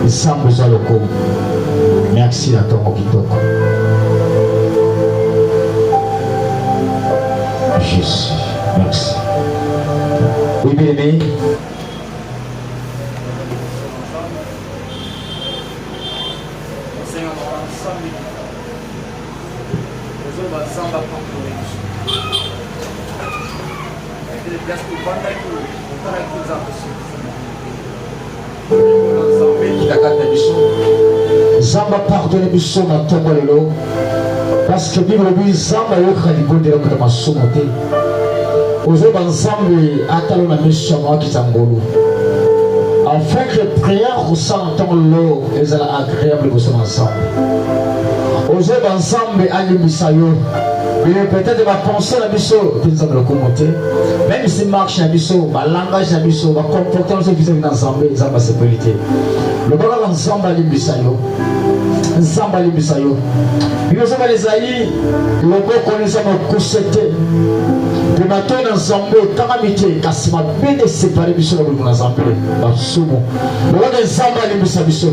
Nzambe za lokomo. Merci na tongo kitoko. Jésus, merci. Oui, bien-aimé. Zamba pardonne biso na tongo lelo parce que Bible dit Zamba yoka libonde la kama somote ozo banzambe atalo na mission ki tangolo afin que prière ressemble tongo lelo ezala agréable pour son ensemble ozo banzambe alimisa yo mais peut-être va penser la biso tenzambe le commenter même si marche na biso ba langage na biso ba comportement so vis-à-vis d'ensemble Zamba sécurité le baba ensemble alimisa yo Nzamba libisayo. Bible sema lezayi loboko nzamba kusete. Bimato na nzambe kamamite kasima bende séparer biso na bulu na nzambe basumo. Loboko nzamba libisa biso.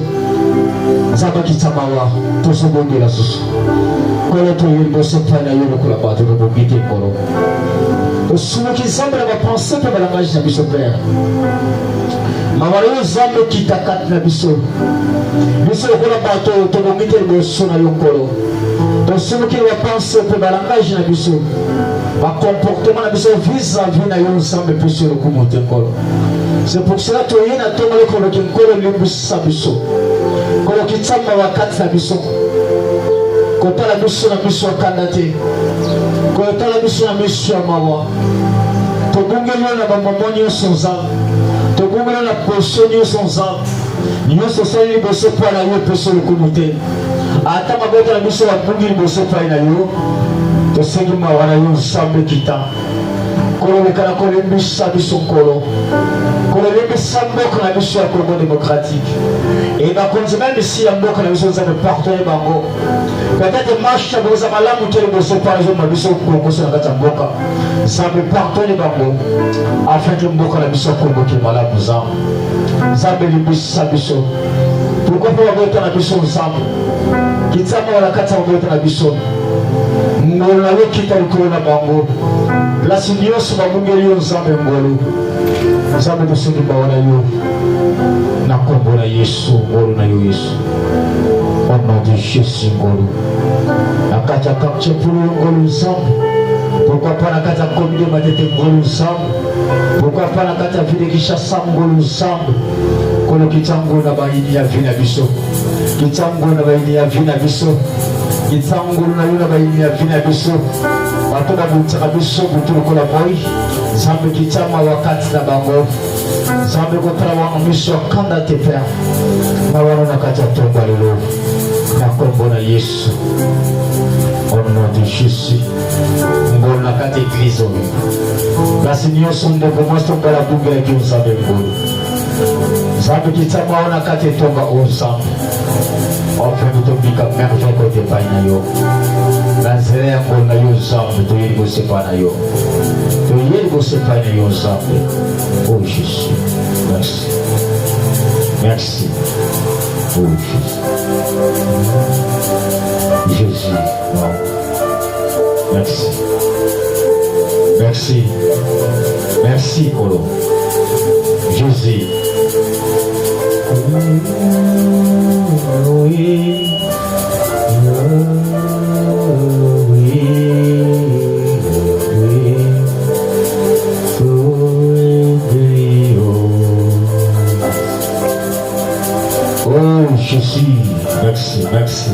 Nzamba kitamawa tosobonde la susu. Kolo to yimbo sopana yolo kula bato no bongite kolo. Tosumo ki nzamba na penser pe balangage na biso père. Mawalo nzambe kitakat na biso. Biso kola bato to bongite le sona yokolo. Donc ce qui va penser que le langage na biso, le comportement na biso vis-à-vis na yo ensemble peut se recommonter kolo. C'est pour cela que tu na tonga le kolo kolo limbisa biso. Kolo kitamba wakati na biso. Kota la biso na biso kandate. Kota la biso na biso mawa. To bongelo na bamamoni sonza. To bongelo na posonyo sonza. Nous sommes les bosses pour la yo pour le comité. Ata mabota la biso wa bungi bosses pour la yo. To sengi ma wana yo sambe kita. Kolo le kala kolo mbisa biso kolo. Kolo le mbisa mboko na biso ya Congo démocratique. Et ba konzema bisi ya mboko na biso za partenaire bango. Peut-être marche ya boza malamu te bosses pour la yo ma biso Congo sa kata mboka. Ça me partenaire bango. Afin que mboko na biso Congo ke malamu za. Nzambe libisa biso. Pourquoi pas wabota na biso nzambe? Kitama wala kata wabota na biso. Ngolo na yo kita likolo na bango. La sinyoso babungeli yo nzambe ngolo. Nzambe bisoki bawana yo. Na kombo na Yesu ngolo na yo Yesu. Au nom de Jésus ngolo. Na kata kapche pulu ngolo nzambe. Pourquoi pas na kata komide matete ngolo nzambe? Pourquoi pas la kata vide kisha sangolo nzambe? Kolo kitango na baini ya vina biso. Kitango na baini ya vina biso. Kitango na yuna baini ya vina biso. Watoda butaka biso butulu kola boy. Nzambe kitama wakati na bango. Nzambe kotala wangu miso kanda tepea. Mawano na kata tomba lelo. Na kombo na Yesu. Au nom de Jésus. Ngolo na kata église omi. La Seigneur son de comment est-ce qu'on la boucle qui nous a donné. Nzambe kitama ona kata tomba ensemble. Enfin nous tobika merveille côté paina yo. Nazere ngolo na yo ensemble to yeli sepa na yo. To yeli sepa na yo ensemble. Oh Jésus. Merci. Merci. Oh Jésus. Jésus. Non. Merci. Merci. Merci, Kolo. Jésus. Oui. Oh, Jésus. Merci, merci.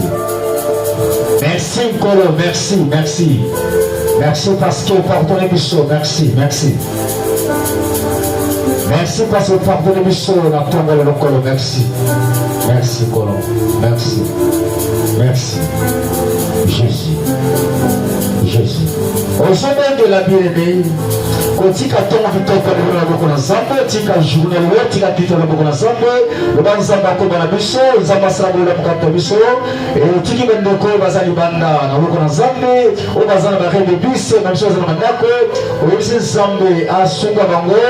Merci, Kolo. Merci, merci. Merci parce que pardonnez biso. Merci, merci. Merci parce que pardonnez biso na tonga le Kolo. Merci. Merci, Kolo. Merci. Merci. Jésus. Jésus. Au sommet de la bien-aimée, kotika tonga vitoko na boko na Nzambe, tika journée le tika tito na boko na Nzambe, le banzamba ko na biso, Nzamba sabo na boko biso, et tiki bendoko bazali banda na boko na Nzambe, o bazana ba rebe bise, même chose na ndako, o bise Nzambe asunga bango.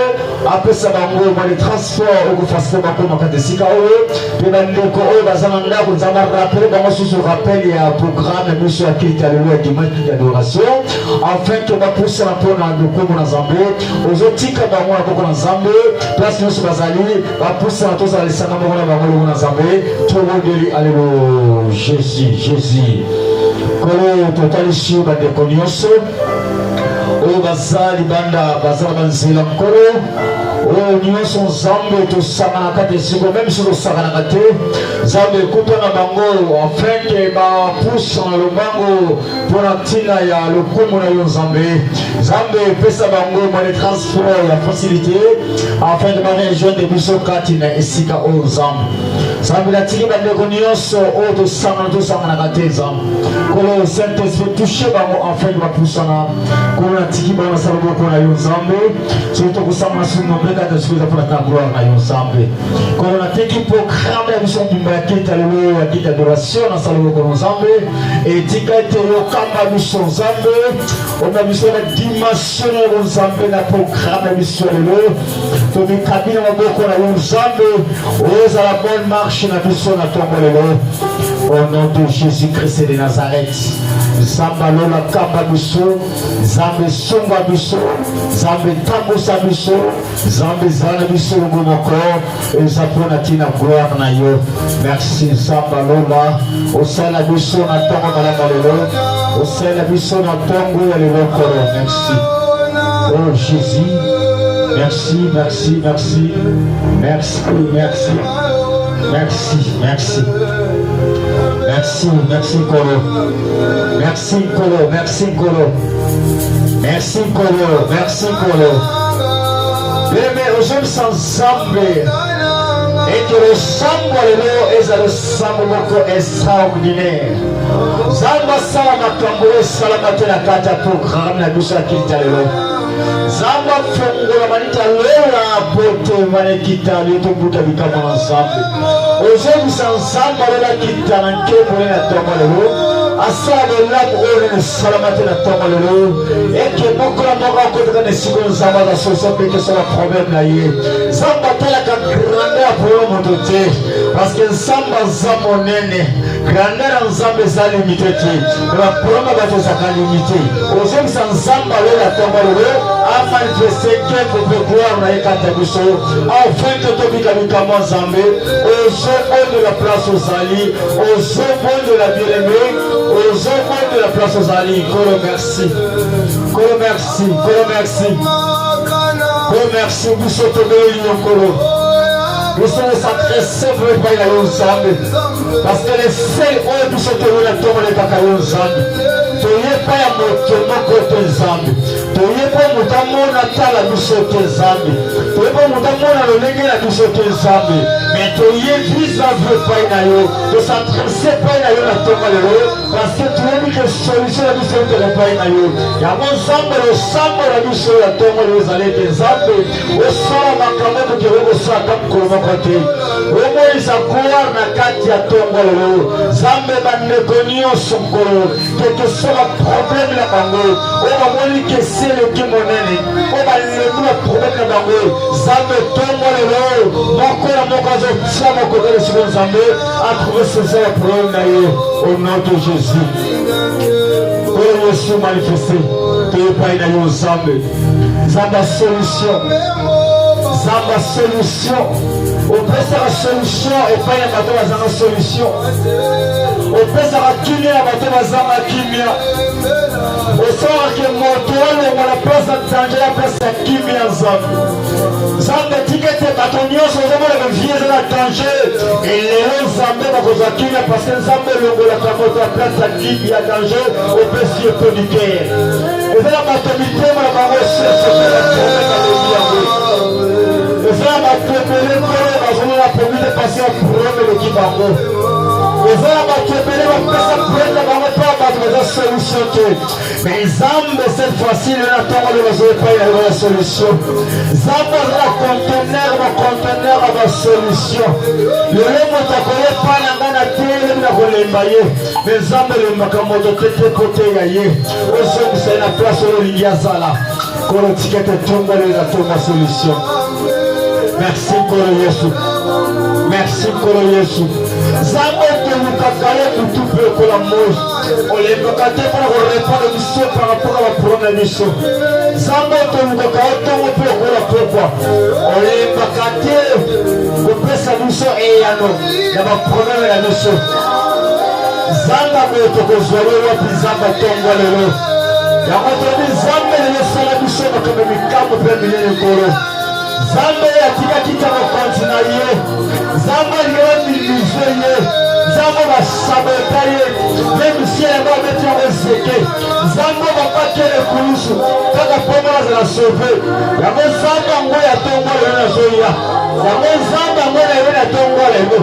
après ça bango moi les transports au facile bango makate sika oyo pe bandeko oyo bazana ndako nzamba rappel bango sous rappel ya programme mission ya kilita lelo dimanche d'adoration afin que ba pousse na pona ndoko na Nzambe ozotika bango na koko na Nzambe place nyonso bazali ba pousse na toza lesanga bango na bango na Nzambe to wodeli alelo Jésus kolo totali shi bandeko nyonso oyo bazali banda bazala banzela mkolo oyo nyonso Nzambe tosangana kati esiko même si tosanganaka te Nzambe ekuta na bango afin ke bapuse na lobango mpona ntina ya lokumu na yo Nzambe epesa bango mwa de transport ya facilité afin ke barejoindre biso kati na esika oyo Nzambe natiki bandeko nyonso oyo tosanganaka te Nzambe kolo Saint-Esprit touche bango afin ke bapusana kolo natiki bango nasala moko na yo Nzambe soki tokosangana sunombe kati esikuza mpona ta gloire na yo Nzambe kolo natiki programme ya biso mbimba ya kete lelo ya kete adoration nasala moko na Nzambe etika ete yokamba biso Nzambe ona biso na dimension ya Nzambe na programme ya biso lelo tomikabina maboko na yo Nzambe ozala bonne marche na biso na tongo lelo au nom de Jésus-Christ de Nazareth Nzambe alola kamba biso Nzambe songa biso Nzambe tambosa biso Nzambe zala biso longo moko eza mpona ntina gloire na yo merci Nzambe alola osala biso na ntongo malamu lelo osala biso na ntongo ya lelo kolo merci oh Jésus merci merci merci merci merci merci merci merci merci Kolo merci Kolo merci Kolo merci Kolo merci Kolo mais aujourd'hui sans Nzambe et que le sambo lelo eza le sambo moko extraordinaire Nzambe asala makambo esalama te na kati ya programme na biso ya kilita lelo Nzambe afongola manita lola bote manekita letobuta bikamwa na Nzambe ozongisa Nzambe alola kita na nkembo na ntongo lelo asala bolamu oyo nene salama te na ntongo lelo eke mokola moko akotaka na esiko Nzambe aza solution mpe kesala problème na ye Nzambe atalaka grandeur ya problème moto te parce que Nzambe aza monene grandeur ya Nzambe eza limité te baproblème ya bato ezaka limité ozongisa Nzambe alola ntongo lelo amanifeste nkembo mpe gloire na ye kati ya biso afin que tobika bikamwa Nzambe de la place aux alliés, aux hommes de la bien-aimée, aux hommes de la place aux alliés. Kolo merci. Kolo merci. Kolo merci. Kolo merci. Vous sautez de Kolo. Nous sommes s'adresser pour le pays de Nzambe. Parce que les seuls ont pu sauter de la tombe de Kakayo Nzambe. Tu n'es pas à mon côté Nzambe. Tu n'es pas à mon tamona tala du sauté Nzambe. Tu n'es pas à mon tamona le légué la du sauté Nzambe. Mais tu n'es plus à vous pas na yo. Tu s'adresser pas na yo la tombe de l'eau. Parce que tu n'es mis que solution la du sauté de pas na yo. Il y a mon Nzambe le sambo la du sauté la tombe de l'eau. Nzambe. Au sol ma caméra de l'eau ça comme comment côté. Au moins ça courir na kati ya tombe de l'eau. Nzambe bandeko nyonso nkolo. Quel que soit le problème la bango. On va voir que c'est le qui monene. On va le problème la bango. Nzambe tombe de l'eau. Moko la moko zo tia moko de sur Nzambe a trouvé ce problème na yo au nom de Jésus. Oh Jésus manifesté. Tu pas na yo Nzambe. Nzambe solution. Nzambe solution. On peut faire la solution et pas y avoir la solution. On peut faire kimia à la kimia. On sort que mon toile on la place à danger la place à kimia Nzambe. Nzambe tikete batonio sur la vie de la danger et les Nzambe va cause à kimia parce que Nzambe le la place à kimia danger au précieux poniquer. Et c'est la matomité ma parole c'est la ça va préparer la promis de passer au problème de l'équipe en haut. Et ça va préparer la personne pour la solution. Mais Nzambe cette fois-ci, il attend de la solution. Nzambe la conteneur à la solution. Le lemo takoye pas la main à terre na kolembaye. Mais Nzambe le makamoto tete côté yaye. Ozo c'est la place au Lingiazala. Quand le ticket tombe, il a trouvé la solution. Merci Kolo Yesu. Merci Kolo Yesu. Zamo te mukakale kutupe kola moji. Ole mukate para répondre mission par rapport à la problème mission. Zamo te mukakale tongo pe kola pokwa. Ole mukate kopesa mission e yano. Ya ba problème ya mission. Zamba me to kozwale wa pizamba tongo lelo. Ya kotobi zambe le sala mission kama mikambo pe milele kolo. Zambe ya tika kita ko kontinaye. Zambe yo milizeye. Zambe ba sabotaye. Même si elle va mettre en zeke. Zambe va pas kele kurusu. Kaka pomo za la sauver. Ya mo zamba ngo ya tongo le na zoya. Ya mo zamba ngo na yena tongo le go.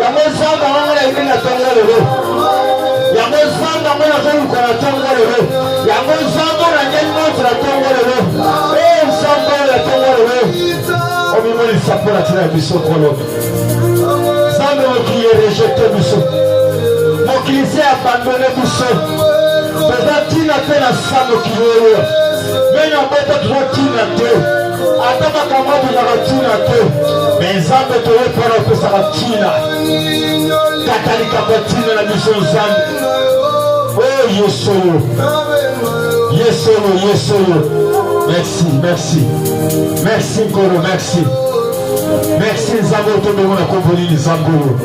Ya mo zamba ngo na yena tongo le go. Ya mo zamba ngo na zoya ko na tongo le go. Ya mo zamba na nyemo na tongo le go. Eh zamba la tongo le go. On me dit ça pour la tirer du saut pour l'autre. Ça me qui est rejeté du saut. Mon qui s'est abandonné du saut. Peut-être qu'il a fait la femme qui veut. Mais il n'y a pas de droit qui n'a pas. Attends ma camarade de la ratine à deux. Mais ça me trouve pour la peau sa ratine. Catholique à patine la mission Zam. Oh Yesolo. Yesolo, Yesolo. Merci, merci. Merci Kolo, merci. Merci Zambo to me mona komponi ni Zambo.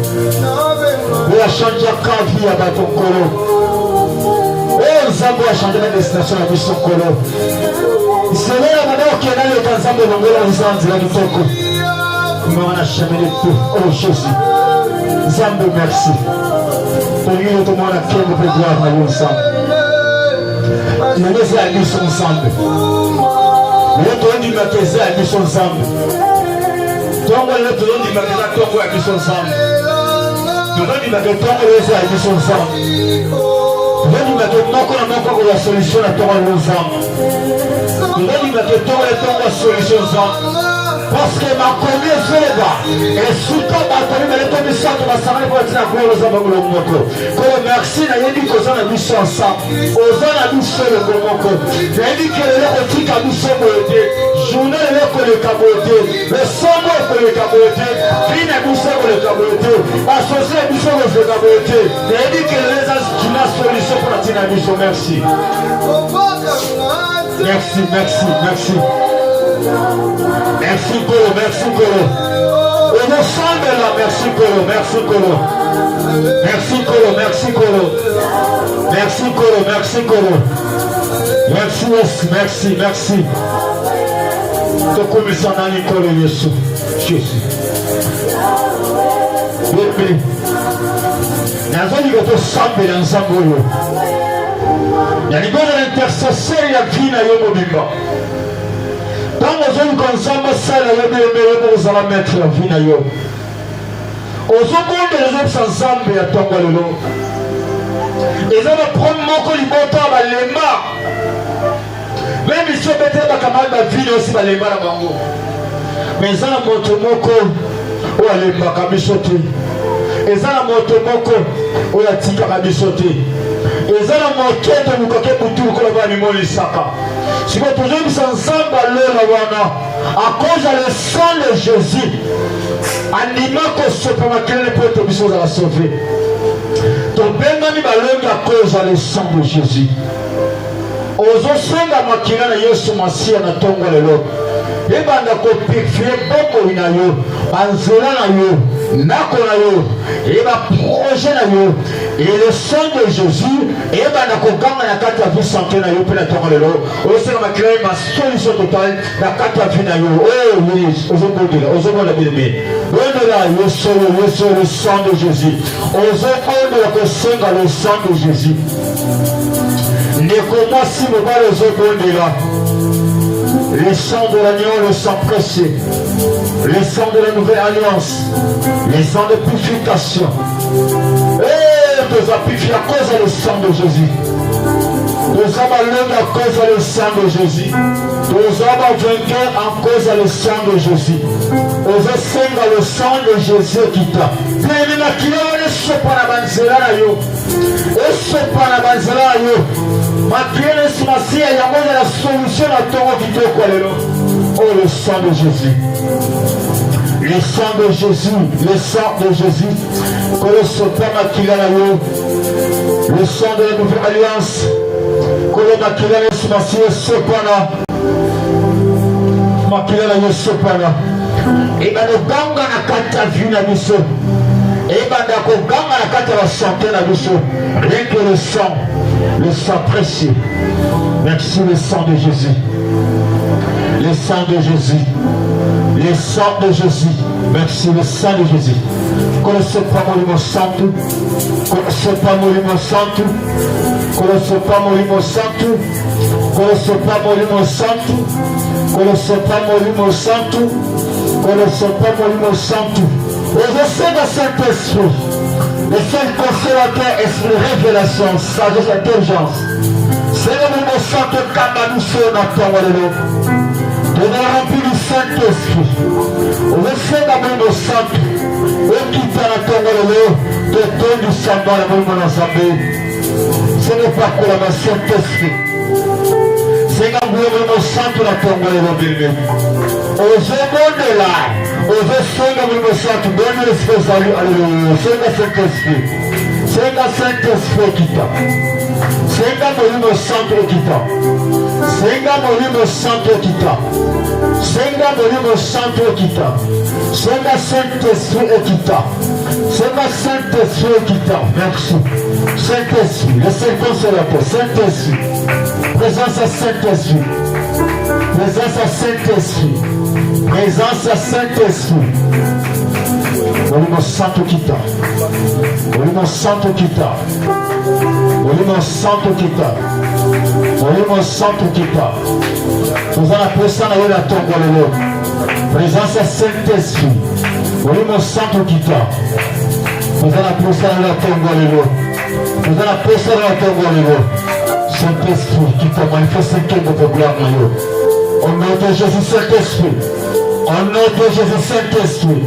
Pour changer la vie à baton Kolo. Oh Zambo a changé la destination de mission Kolo. C'est là maintenant qu'il y a le Zambo Longola aux Andes du Toko. Mais on a jamais tout. Oh Jésus. Zambo merci. Pour lui tout le monde a quel peut voir dans ensemble. Il nous a mis ensemble. Le tour du magasin a mis ensemble. Toi, le tour du magasin a mis ensemble. Le tour du magasin a mis ensemble. Le tour du magasin a la solution à toi ensemble. Le tour du magasin a la solution ensemble. Parce que ma commune est là. Et surtout ma commune est tombée sur ma salle pour être la gloire aux hommes de Moko. Comme merci, n'a dit qu'on a mis ensemble. Aux hommes a mis sur le Moko. N'a dit que le rotique a mis sur le côté. Journée le côté caboté. Le sombre pour le caboté. Fin a mis sur le caboté. Associé a mis sur le caboté. N'a dit que les assurances solution pour la dynamisme. Merci. Merci, merci, merci. Merci Kolo, merci Kolo. On ensemble là, merci Kolo, merci Kolo. Merci Kolo, merci Kolo. Merci Kolo, merci Kolo. Merci, merci, merci. Tu commences à aller Kolo Yesu. Jésus. Bébé. N'avons dit que tu sembles ensemble. Il y a des gens de l'intercesseur, il y a qui n'a pas de bimba. Quand vous avez ensemble ça, vous allez mettre la vie dans yo. Aux secondes, les autres ensemble, à ton bololo. Ils vont prendre mon colibota à l'emma. Même si vous mettez ma camarade de vie aussi à l'emma à Bango. Mais ils ont montré mon col ou à l'emma à Michoté. Ils ont montré mon col ou à Tika à Michoté. Ils ont montré de nous coquer pour tout le monde à Saka. Si vous toujours mis ensemble à cause du sang de Jésus, anima que ce pour laquelle peut être mis à la sauver. Donc, bien à cause du sang de Jésus. Ozosenda makina na Yesu Masia na tongo lelo. Ebanda ko purifier boko na yo, banzela na yo, nako na yo, eba projet na yo. Et le sang de Jésus, ebanda ko ganga na kati ya vie santé na yo pe na tongo lelo. Osena makina ma solution totale na kati ya vie na yo. Oh oui, ozobodela bien. Bonela Yesu le sang de Jésus. Ozobodela ko senga le sang de Jésus. Ne comment si vous parlez aux autres là. Le sang de l'agneau, le sang précieux. Le sang de la nouvelle alliance. Le sang de purification. Et nous avons purifié à cause du sang de Jésus. Nous avons l'homme à cause du sang de Jésus. Nous avons vaincu à cause du sang de Jésus. Nous avons le sang de Jésus qui t'a. Bien, il y a qui ne pas la banzela. Et ce pas la banzela. Makiele Simasia, il y a la solution à ton vidéo. Oh, le sang de Jésus. Le sang de Jésus, le sang de Jésus, que le sopa makila na yo, le sang de la nouvelle alliance, que le makila na sumasi sopana, makila na yo sopana, et ben le ganga na kata vie na biso, et ben dako ganga na kata la santé na biso, rien que le sang précieux. Merci le sang de Jésus, le sang de Jésus. Le sang de Jésus, merci le sang de Jésus. Connaissez pas mon santo, connaissez pas mon santo, connaissez pas mon santo, connaissez pas mon santo, connaissez pas mon santo, connaissez pas mon santo. Et je sais que Saint-Esprit, le seul consolateur, esprit, révélation, sagesse, intelligence, c'est le mon santo Kabalousso dans ton monde. On a rempli du Saint-Esprit. On va faire d'abord nos sangs. On quitte la tombe de ton du sabbat, la même dans l'assemblée. Ce n'est pas que la Saint-Esprit. C'est quand vous avez nos sangs la tombe de l'obéi. On se monde là. On veut faire d'abord nos sangs. Donne l'esprit salut. Alléluia. C'est le Saint-Esprit. C'est le Saint-Esprit qui t'a. C'est quand vous avez nos sangs qui t'a. Senga molimo santo kita. Senga molimo santo kita. Senga Saint-Esprit kita. Senga Saint-Esprit kita. Merci. Saint-Esprit, le seul consolateur. Saint-Esprit. Présence à Saint-Esprit. Présence à Saint-Esprit. Présence à Saint-Esprit. Molimo santo kita. Molimo santo kita. Molimo santo kita. Molimo santo kita. Nous allons appeler ça dans la tombe. Présence à Saint-Esprit. Molimo santo kita. Nous allons appeler ça dans la tombe. Nous allons appeler ça dans la tombe. Saint-Esprit qui t'a manifesté votre gloire. Au nom de Jésus, Saint-Esprit. Au nom de Jésus, Saint-Esprit.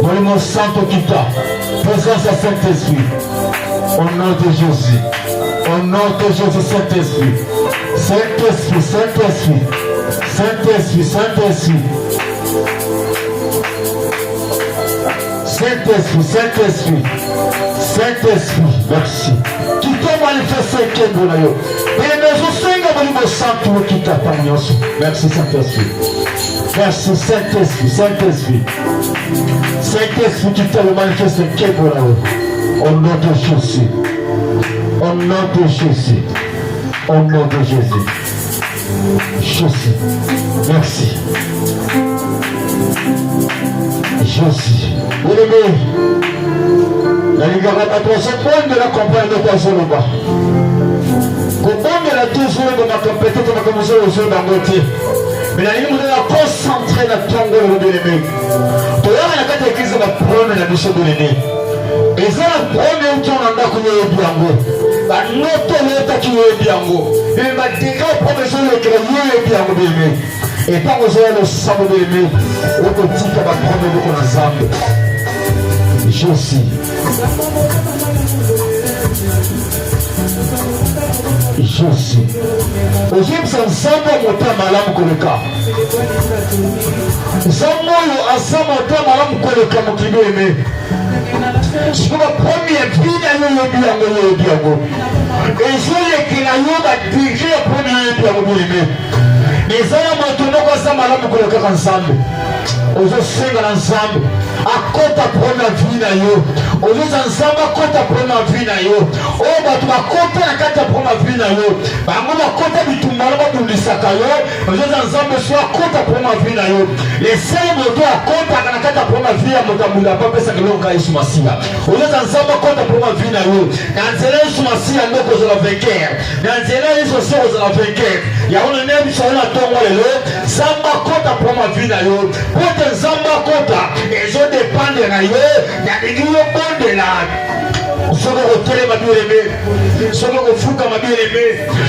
Molimo santo kita. Présence à Saint-Esprit. Au nom de Jésus. Au nom de Jésus, Saint-Esprit. Saint-Esprit, Saint-Esprit. Saint-Esprit, Saint-Esprit. Saint-Esprit, Saint-Esprit. Saint-Esprit, merci. Qui t'a manifesté que vous l'avez. Et nous sommes santo qui t'a parlé. Merci, Saint-Esprit. Merci, Saint-Esprit, Saint-Esprit. Saint-Esprit qui t'a manifesté que vous l'avez. Au nom de Jésus. Au nom de Jésus. Au nom de Jésus. Jésus. Merci. Jésus. Bien-aimé. La Ligue c'est bon de la campagne de ta zone bas. Comment de la toujours de ma compétence de ma commission aux yeux d'Angotier. Mais la Ligue de la concentrer la tombe de bien-aimé. Pour la carte d'église de la première la mission de l'aîné. Et ça la première où on a connu le biango. La note est qui est biango. Et ma décret professeur le créé le biango bien-aimé. Et quand vous avez le sang de bien-aimé, au petit qui va prendre le ensemble. Je aussi. Je aussi. Aujourd'hui, c'est ensemble à monter à Malam Koleka. Ensemble à Malam Koleka, mon qui veut aimer. C'est la première vie dans le biango. Et je l'ai déjà la première biango aimé. Mais ça, maintenant, on va Malam Koleka ensemble. Aujourd'hui, c'est ensemble. À côté de la première vie na yo, aujourd'hui ensemble à côté de la première vie na yo, oh bah tu vas côté la carte de la première vie na yo, bah on va côté de tout le monde va nous disakayo, aujourd'hui ensemble soit à côté de la première vie na yo, les seuls motos à côté de la carte de la première vie à motamula pas penser que l'on gagne sur Massia, aujourd'hui ensemble à côté de la première vie na yo, dans zéro sur Massia nous cause la vainqueur, dans zéro ils sont sur la vainqueur, il y a un ennemi sur la tombe le, samba côté de la première vie na yo, pour te samba côté et je dépend de la yo, il y a des gens de là. Vous savez, au télé, ma bien-aimée, Soki kofuka ma bien-aimé,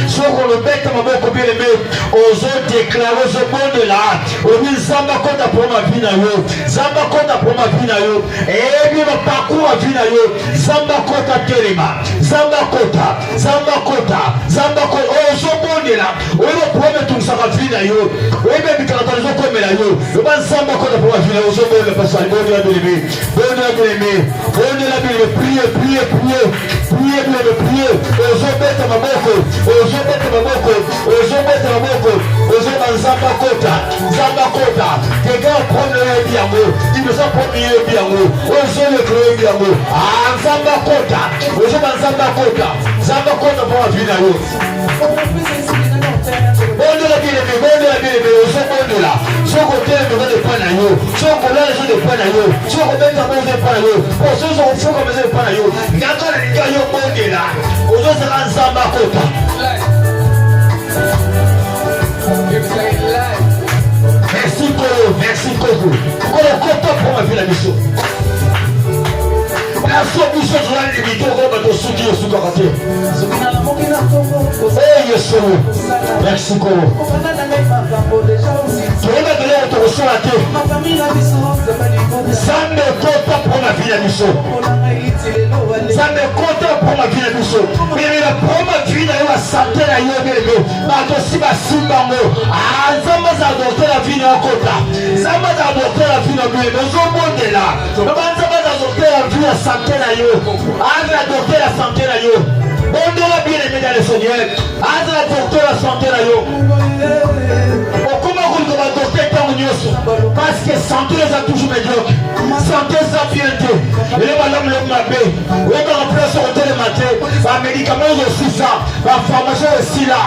soki kolobeta maboko bien-aimé, ozodeklare ozobondela, obi nzambe akota mpo ma vie na yo, nzambe akota mpo ma vie na yo, eyebi baparcours ya vie na yo, nzambe akota telema, nzambe akota, nzambe akota, nzambe akota, ozobondela, oyebi baproblème etungisaka vie na yo, oyebi ebikalato ezokomela yo, oba nzambe akota mpo ma vie na yo, ozobondela pasali, bondela bien-aimé, bondela bien-aimé, bondela bien-aimé, priez, priez, priez, priez bien-aimé, priez, ozobeta maboko, ozobeta maboko, ozobeta maboko, ozoba nzambe akota, nzambe akota, quelqu'un prendre yebi yango, liboso prendre yebi yango, ozolekele yebi yango, nzambe akota, ozoba nzambe akota, nzambe akota mpo na vie na yo. Bondela bien-aimé, bondela bien-aimé, ozobondela, soki otelemi oza depa na yo, soki kolala eza depa na yo, soki obeta mo eza depa na yo, soki ofuka eza depa na yo, ngaka na linga yo bondela, ozozala nzambe akota. Merci Kolo, merci Koko. Kolo kota pour ma vie la mission. La solution de la limite, on va te soutenir sous la raté. Oh Yesu, merci Kolo. Tu vas me donner autorisation à te. Ça me compte pour ma vie la mission. Ça me compte pour ma vie la mission. Mais pour ma vie la santé la yobele. Ma dosi ba simbango. Zamba za docteur la vie na kota. Zamba za docteur la vie na bele. Zo bondela. Zamba za docteur la vie la santé na yo. La docteur la santé na yo. Bondela bien aimé dans le Seigneur. La docteur la santé na yo. Parce que santé les a toujours médiocre. Santé ça vient de. Et les madame le mabé. Oui, dans la place au le matin. Les médicaments aussi ça. La pharmacie aussi là.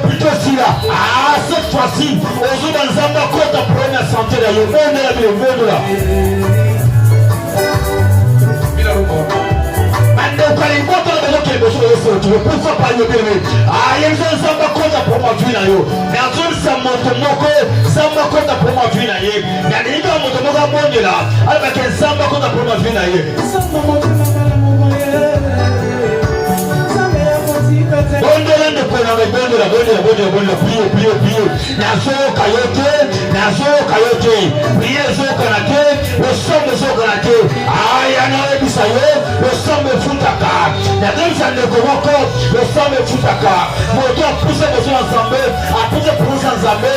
Plutôt aussi là. Cette fois-ci, on joue dans un accord de première santé là. Il y a pourquoi pas le bébé? Il y a un samba compte pour ma vie. Mais en tout cas, samba compte pour ma vie. Il y a des gens qui ont monde là. Avec un samba compte pour ma vie. Bondela de pena bondela priez. Nazo kayote. Priez zo kanate, le somme zo kanate. Yana bisayo, le somme futaka. Na demsa ne komoko, le somme futaka. Moto pousse besoin ensemble, appuie pousse ensemble.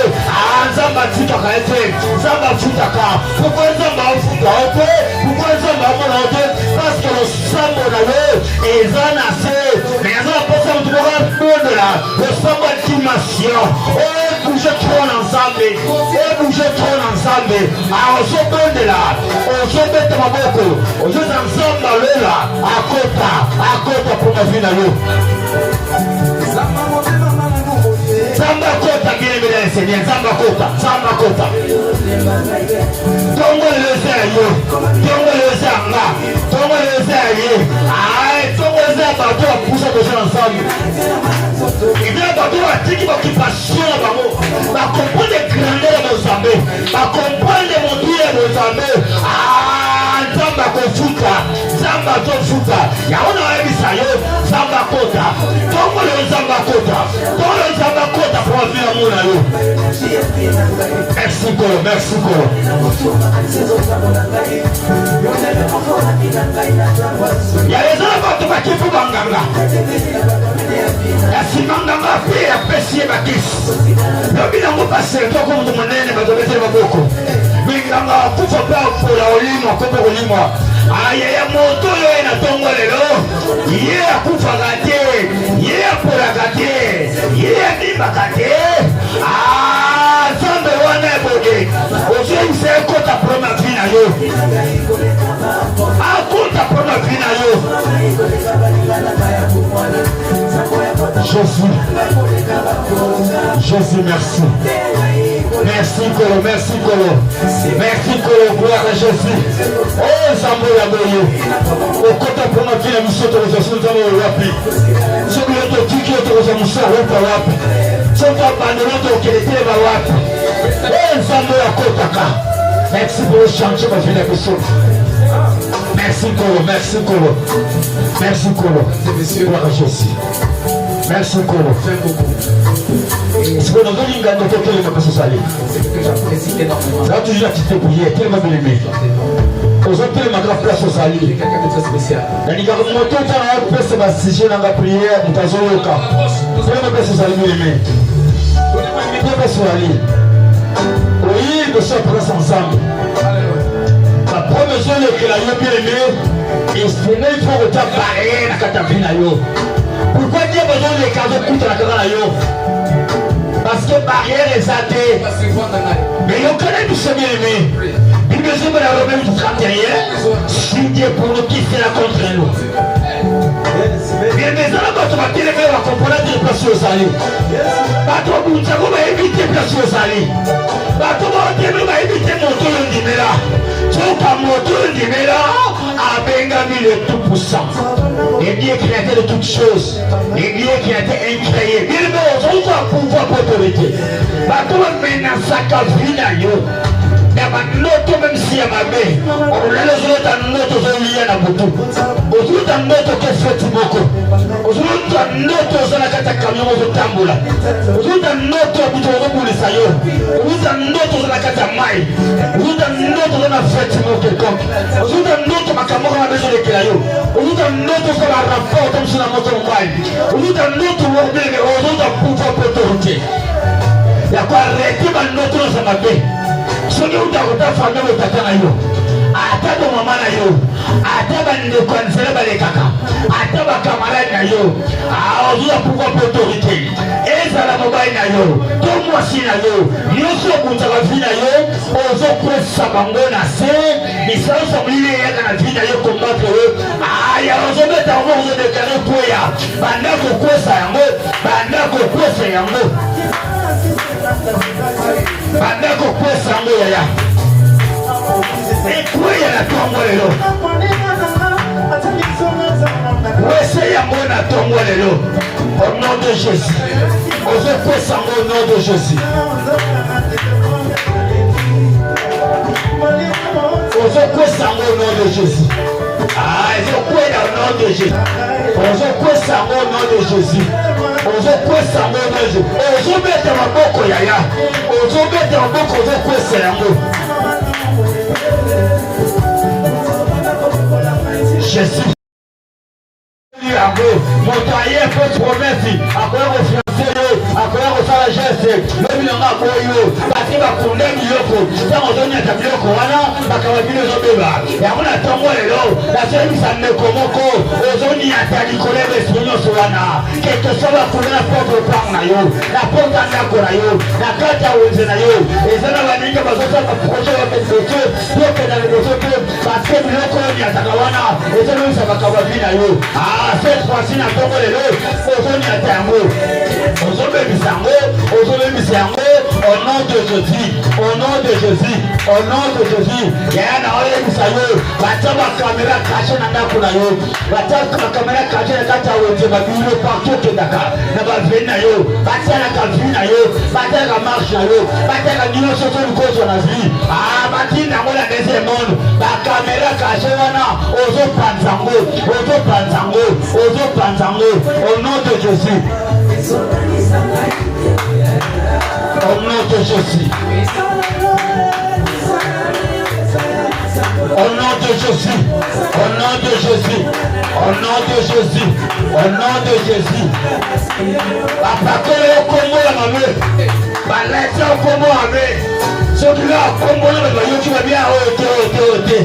Nzamba tika kaete, nzamba futaka. Pourquoi nzamba futaka? Pourquoi nzamba monaote? Parce que le somme na yo ezanase. Mais ça pas ça tu vas prendre là. Le somme dimension. Bougez trop ensemble. Bougez trop ensemble. On se prend là. On se met ma boko. On se ensemble là. À côté pour ma vie na yo. Zamba kota bien aimé le Seigneur. Zamba kota. Tongo le Seigneur. Tongo le Seigneur. Tongo le Seigneur. Tongo le Seigneur. Bateau a poussé de gens ensemble. Il y a bateau a dit qu'il va qui passionne à Bamo. Va comprendre les grandeurs de Mozambique. Va comprendre les montées de Mozambique. Zamba kofuta. Zamba kofuta. Yaona wewe sayo. Zamba kota. Tongo le Zamba kota. Tongo le Zamba kota pour la vie à mon ayo. Merci Kolo. Il y a les gens qui font banganga. Si manganga fait apprécier ma kiss. Le bilan va passer. Toi comme mon nez va te mettre ma boko. Minganga kufa pa pour la olimo comme olimo. Aya moto yo ina tongo lelo. Ye akufa gate. Ye apura gate. Ye nimba gate. Zambe wana bode. Oje ise kota proma vina yo. Kota proma vina yo. Jésus, merci. Merci Kolo, gloire à Jésus. Oh, Zambo ya boyo. Okota pour ma vie la mission de l'organisation de l'Europe. Ce que l'on te dit que l'organisation de l'Europe. Ce que l'on te dit que l'Europe. Oh, Zambo ya kotaka. Merci pour le chantier de la vie de la mission. Merci Kolo, merci Kolo. Merci Kolo. Gloire à Jésus. Merci Kolo. Est-ce que nous avons une grande autorité de ce soir? Ça va toujours la petite prière, tellement bien aimé. Aux autres, ma grave place au sali. Il y a quelqu'un de très spécial. Il y a quelqu'un de très spécial. Si je n'ai pas prié, nous t'avons eu au cas. Tellement bien ce sali, bien aimé. Tellement bien ce sali. Oui, nous sommes présents ensemble. La première chose que la bien aimé, il faut que tu aies barré la catapine. Pourquoi tu as besoin de cadeaux pour la catapine? Parce que barrière est athée. Mais il y a quand même du bien aimé. Il me semble la Romaine du 31. Si Dieu pour nous, qui sera contre nous? Bien des hommes, tu vas tirer la componente de place au sali. Bateau Boutsago va éviter place au sali. Bateau Boutsago va éviter mon tour de Dimela. Tu as mon tour de Dimela à Bengami le tout puissant. Et Dieu créateur de toutes choses. Et Dieu créateur incréé. Il me dit on pouvoir pour autorité. Bateau maintenant ça cavina yo. Noto même si à ma main, on a les autres notes liées à Boutou. Aux autres notes qui fait Timoko. Aux autres notes à la Catacamion de Tamboula. Aux autres notes à Boutou pour les Sayo. Aux autres notes à la Catamai. Aux autres notes à la fête Timoko quelconque. Aux autres notes à Macamora à la maison de Kelayo. Aux autres notes à la rapport comme sur la moto mobile. Aux autres notes à l'ordre aux autres pouvoir pour autorité. Il y a quoi arrêter ma note dans ma main. Ce que vous avez fait, vous avez ata do mama na yo, ata bande conseiller bale kaka, ata ba camarade na yo, ozuya pouvoir pour autorité. Eza la mobile na yo, to mwasi na yo, yoso kunzaka vi na yo, ozo kwesa bango na se, misalsa mwile yaka na vi na yo combattre yo. Ya ozo beta ozo déclarer kweya, bandako kwesa yango, bandako kwesa yango. Bandako kwesa yango yaya. Et quoi il y a la tombe lelo? Ouais c'est yango na tombe lelo. Au nom de Jésus. Ozo kwesa yango au nom de Jésus. Ozo kwesa yango au nom de Jésus. Ozo kwesa au nom de Jésus. Ozo kwesa yango au nom de Jésus. Ozo kwesa yango au nom de Jésus. Ozo beta maboko yaya. Ozo beta maboko ozo kwesa yango. Jésus. Mon tailleur peut promettre à quoi vous fiancez, à quoi vous faites la geste, même il y en a pour vous, parce qu'il va condamner Yoko, ça on donne à Tabioko, voilà, parce qu'on va dire les hommes, et on a tombé les lots, la seule mise en Nekomoko, aux zones y a tali collègues espagnols sur Wana, quelque chose va couler la porte au plan Nayo, la porte à Nakorayo, la carte à Ozenayo, et ça va dire que ma soeur va projeter avec le feu, pour que dans le feu, parce que Yoko y a Tagawana, et ça nous ça va cavoir Nayo. Cette fois-ci, n'a pas les lots, aujourd'hui à Tango, aujourd'hui Bisango, aujourd'hui Bisango, au nom de Jésus, au nom de Jésus, au nom de Jésus, il y a un homme qui s'aille, la caméra cachée dans la Kunayo, la caméra cachée dans la Kataoué, ma bureau partout que Dakar, n'a pas vu Nayo, bâtir la cabine Nayo, bâtir la marche Nayo, bâtir la nuit sur une cause de la vie, bâtir dans la deuxième monde, la caméra cachée là, aux autres Panzango, aux autres Panzango. Ozo Panzango, au nom de Jésus. Au nom de Jésus. Au nom de Jésus. Au nom de Jésus. Au nom de Jésus. Au nom de Jésus. Papa, que au Congo la mamie. Balette au Congo avec. Ceux qui là au Congo la mamie, tu vas bien ôter.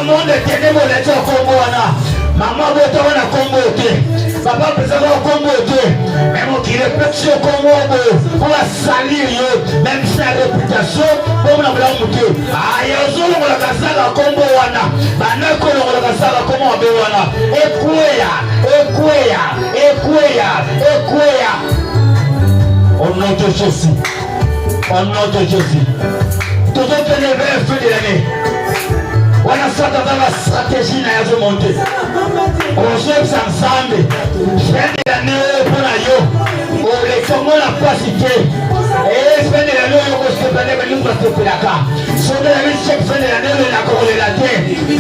Mon de ténèbres, les au Congo là. Maman veut t'avoir un combo, papa peut avoir un combo, même qui répète ce combo pour la salir, même sa réputation, pour la blanche. Il y a la casala combo, banako la casala combo, Écoya. Au nom de Jésus, au nom de Jésus, tout le monde est vers fin de l'année. On a sorti dans la stratégie de monter. On cherche ensemble. Fin de l'année pour la yo. On les comment la pas cité. Et fin de l'année, on se prépare, mais nous Mungu atepelaka. Sonde ya lishe kufende ya neno na kukulela te.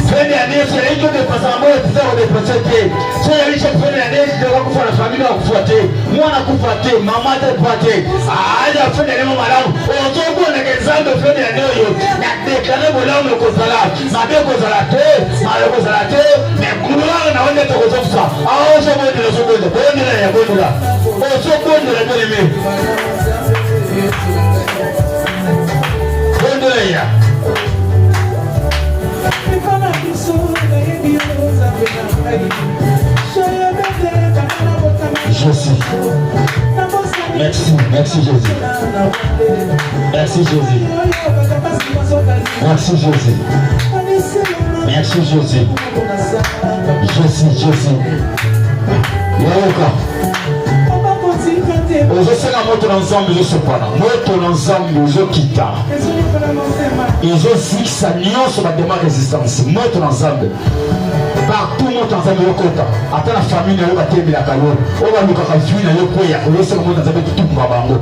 Fende ya neno ya ingo de pasamo ya tizao de prosete. Sonde ya lishe kufende ya neno de wakufa na familia wakufuate. Mwana kufuate, mama te pate. Aja fende ya neno malamu. Otobu na kezambe fende ya neno yo. Na dekane bola me kozala. Mabe kozala te, mabe kozala te. Me gloire na onde to kozofsa. Ah, so bonde la so bonde. Bonde la ya bonde la. Oh, so bonde la bonde me. Bonde la ya. Jésus. Merci, merci Jésus. Merci Jésus. Merci Jésus. Merci Jésus. Jésus. Yaoka. Ozosala moto na nzambe ezosopana moto na nzambe ezokita ezozikisa nyonso badema résistance moto na nzambe partout moto na nzambe yokota ata na famille na yo batembelaka yo oyo balukaka vie na yo kweya oyosaka moto na nzambe tutumba bango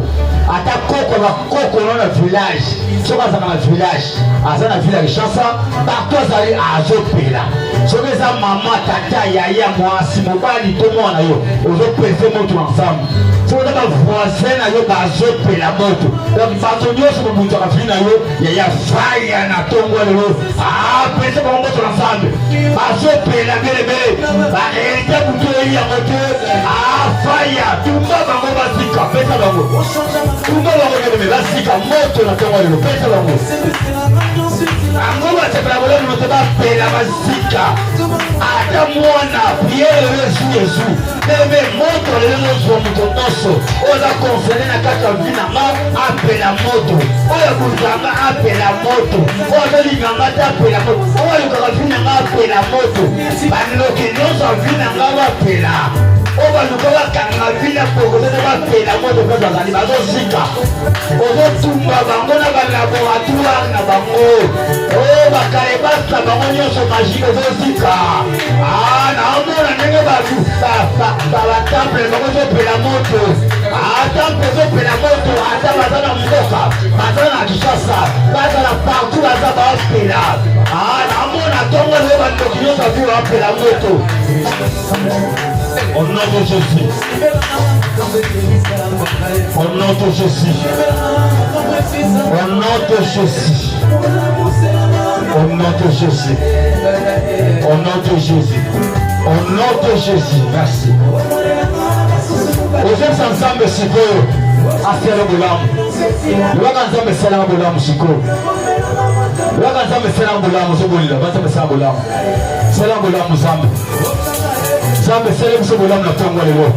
ata koko bakoko no na village soki azaka na village aza na ville ya Kinshasa partout azali azopela soki eza mama tata yaya mwasi mobali to mwana yo ozopese moto na nzambe soki eza bavoisin na yo bazopela moto donc bato nyonso bobutaka vie na yo yaya faya na ntongo lelo apesa bango moto na nzambe bazopela belebele barealité butu eyi yango te afaya tumba bango basika pesa bango tumba bango belebe basika moto na ntongo lelo pesa bango ango basepela bolelo te bapela basika ata mwana priere yesu bebe moto lelo nozwa moto nyonso oza konserne na kati ya vi nanga apela moto oyo buzanga apela moto oyo azolinganga te apela moto oyo alukaka vi nanga apela moto bandoki nyonso ya vi nanga bapela oyo baluka bakanga vi na pokotete bapela moto mpe bazali bazozika ozotumba bango na balaboratoire na bango oyo bakalebasa bango nyonso magike ozozika naomona ndenge batemple bango ezopela moto temple ezopela moto ata baza na mboka baza na Kinshasa baza na partout baza bapela naomona ntongo leo bandoki nyonso avi bapela moto au nom de Jésus. Au nom de Jésus. Au nom de Jésus. Au nom de Jésus. Au nom de Jésus. Au nom de Jésus. Merci. Aux gens ensemble, c'est que à faire le boulot. Le gars ensemble, c'est un boulot, musico. Le gars ensemble, c'est un boulot, musico. Le gars ensemble, c'est un boulot. C'est un boulot, musico. Zambe sele biso bolamu na ntongo lelo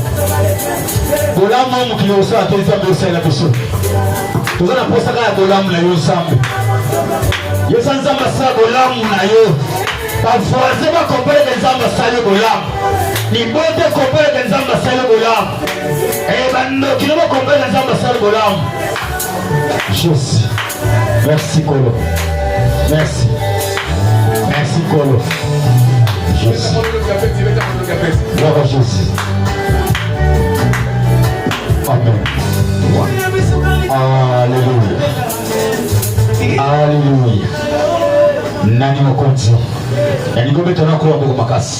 bolamu mokili osala te nzambe osalela biso toza na mposa kaka ya bolamu na yo nzambe yosa nzambe asala bolamu na yo bavoisin bakompeleke nzambe asali bolamu libote kompeleke nzambe asali bolamu bandokino bakompeleke nzambe asali bolamu. Jésus, merci Kolo, merci Kolo. Jésus. Gloire à Jésus. Amen. Alléluia. Alléluia. Nani mokonzi. Nani kobeta na kwa mboko makasi.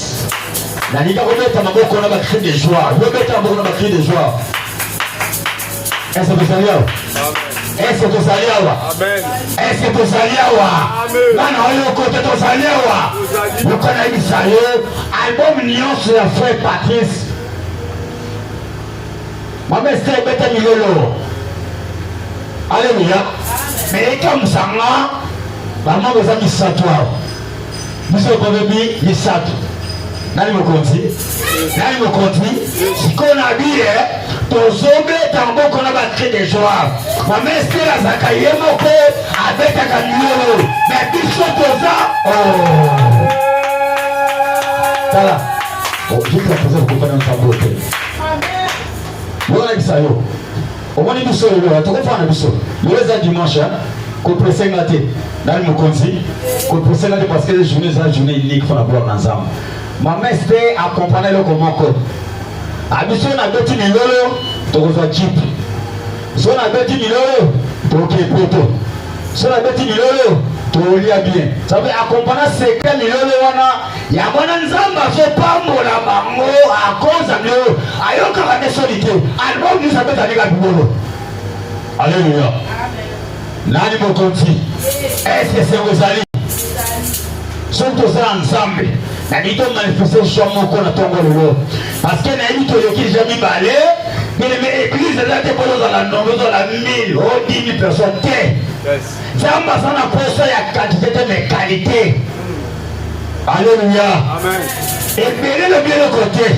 Nani kobeta maboko na bakri de joie. Kobeta maboko na bakri de joie. Est-ce que vous allez? Est-ce que tu saliawa? Amen. Est-ce que tu saliawa? Amen. Nana oyo kote tu saliawa? Lukana ibisayo. Album nyonso ya frère Patrice. Mame stre beta milolo. Alléluia. Mais comme ça là, maman vous a mis ça toi. Monsieur Kobebi, mis ça. Nani mokonzi? Nani mokonzi? Sikona biye. Tozobe tamboko na batri de joie. Mameste la zakaye moko abeta kamilolo. Mais biso toza. Tala. Je vais poser vous connaître un tableau. Voilà ça yo. Au moins biso yo, to ko fana biso. Le dimanche ko presenga te. Nani mokonzi? Ko presenga te parce que les journées ça journée unique fana pour ensemble. Mameste accompagner le komoko. Abiso na beti milolo tokozwa chip. So na beti milolo toke poto. sur la bête milolo tolia bien ça veut accompagner secret milolo wana ya mwana nzamba so pambola bango à cause de milolo ayoka ka solité album nous ça peut aller ka bibolo alléluia nani mokonzi est-ce que c'est vous allez surtout ça ensemble na bito manifestation moko na tongo lelo parce que na yito yoki jamais balé mais l'église là te polo dans la nombre dans la 1000 ou 10 000 personnes Zamba sana posa ya quantité mais qualité. Alléluia. Amen. Et bien le bien le côté.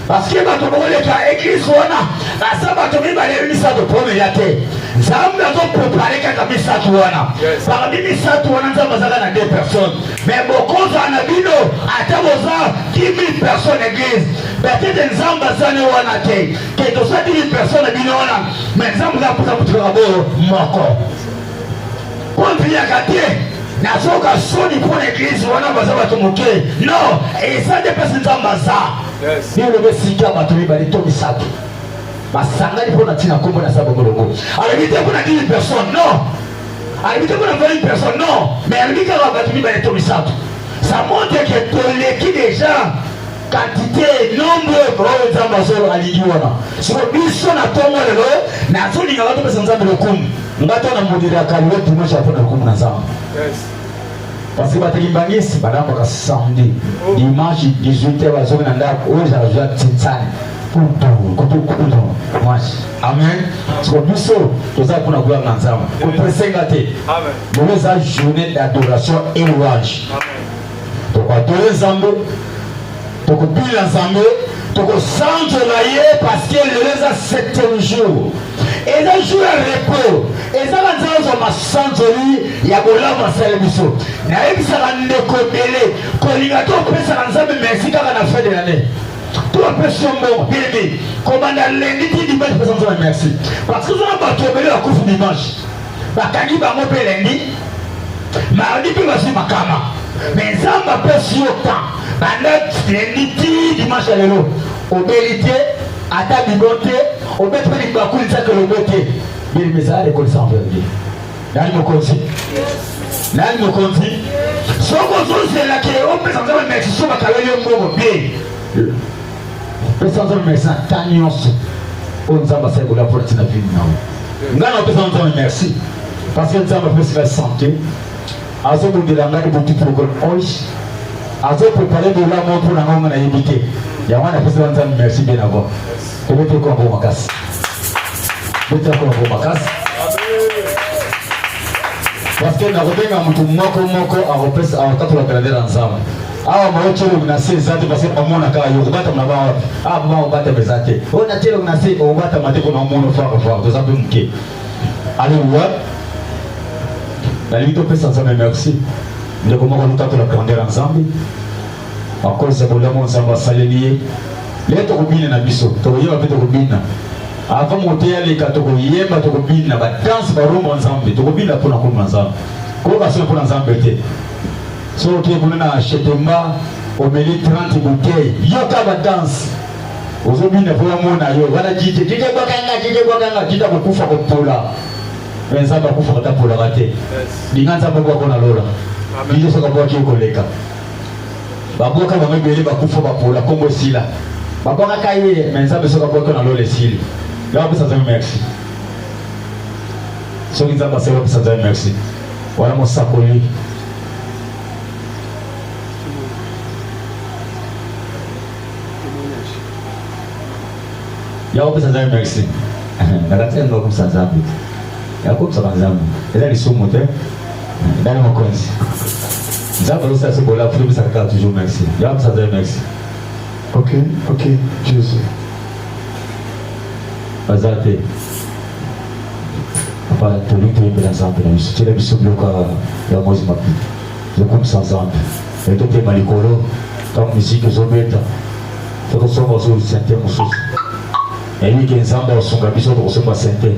Parce que bato bongole ka église wana, na saba to mi balé misa to prome ya te. Zamba to préparer ka misa to wana. Parmi misa to wana zamba zaka na 2 personnes. Mais beaucoup na bino ataboza 10 000 personnes église. Peut-être zamba zane wana te. Que to sa 10 000 personnes bino wana, mais zamba za puta putra bo moko. Contre ya katie. Na soka soni pour l'église wana bazaba to moke. Non, et ça des personnes zamba za. Yes. Ni le sika batumi bali to misato. Basanga ni pona tina kombo na sabo molongo. Alibite kuna 10 personnes non. Alibite kuna 20 personnes non. Mais alibite ka batumi bali to misato. Ça montre que toleki déjà quantité nombre pour nzamba solo alijiwana. Sio biso na tomo lelo na zoni nga watu pesa nzamba lokumu. Ngato na mudira kaliwe tunosha pona lokumu na nzamba. Yes. Parce que batelimbangisi badamba ka samedi dimanche 18h bazonga na ndako oza azwa tsitsani kuto mwashi amen so biso toza kuna kula na nzamba ko presenga te amen nous a journée d'adoration et louange amen to kwa toye nzambe to ko bila nzambe to ko sanjo la ye parce que le les a 7e jour et le jour de repos et ça va dire ma sanjoli ya bolama selebiso na ebisa ndeko bele ko lingato pesa nzambe merci kaka na fin de l'année tout après sombo bébé commanda lundi dimanche pesa nzambe merci parce que ça va tomber la coupe dimanche bakangi bango pe lundi mardi pe basi makama mais ça m'a pesi autant pendant lundi dimanche lelo obélité ata bibote obet pe bakuli ça que le boté il me ça les connaissants en vérité nani mokonzi nani mokonzi soko zoze la ke o pesa nzambe merci so bakaleli mbongo bien pesa nzambe merci tanyos o nzamba sa ko la porte na vie na ngana pesa nzambe merci parce que nzamba pesa la santé azo bondela ngani botu pour oish azo préparer de la montre na ngona na yebite ya wana pesa nzambe merci bien avant peut-être qu'on va makasi peut-être qu'on va makasi parce que na kobenga mutu moko akopesa akatula kalandela nzamba awa maochelo na sezate parce que amona ka yo kubata mnaba mama ubata bezate ona chelo na se ubata mateko na mono fort to zabe mke alléluia la lito pesa nzamba merci ndeko moko lukatula kalandela nzamba akoza bolamo nzamba salelier leto kubina na biso to yeba peto kubina avant monter les katoko yeba to kubina ba danse ba rombo ensemble to kubina pona ko nzambe ko ka so pona nzambe te so ke kuna na chetemba au milieu 30 bouteilles yo ka ba danse ozobina pona mona yo wana jije bokanga kita kukufa ko pola nzambe kufa ta pola rate linganza boko ko na lola bije so ka bwa ki koleka baboka bamebele bakufa bapola kombo sila babanga kaye menzabe soka boko na lole sili ya pesa za merci so nzamba sema pesa za merci wala mosakoli ya pesa za merci na katendo kwa pesa za ya kwa pesa za ila ni sumu te ndani mokonzi nzamba losa sebola pour pesa ka toujours merci ya pesa za merci. Ok, Jésus. Azate. Papa, tu lui tu es ensemble. Tu es le bloc à la musique. Je coupe sans ensemble. Et tu es malicolo. Comme musique zobeta. Tu te sens sur le santé mon souci. Et lui qui est ensemble son gabiso pour se passer santé.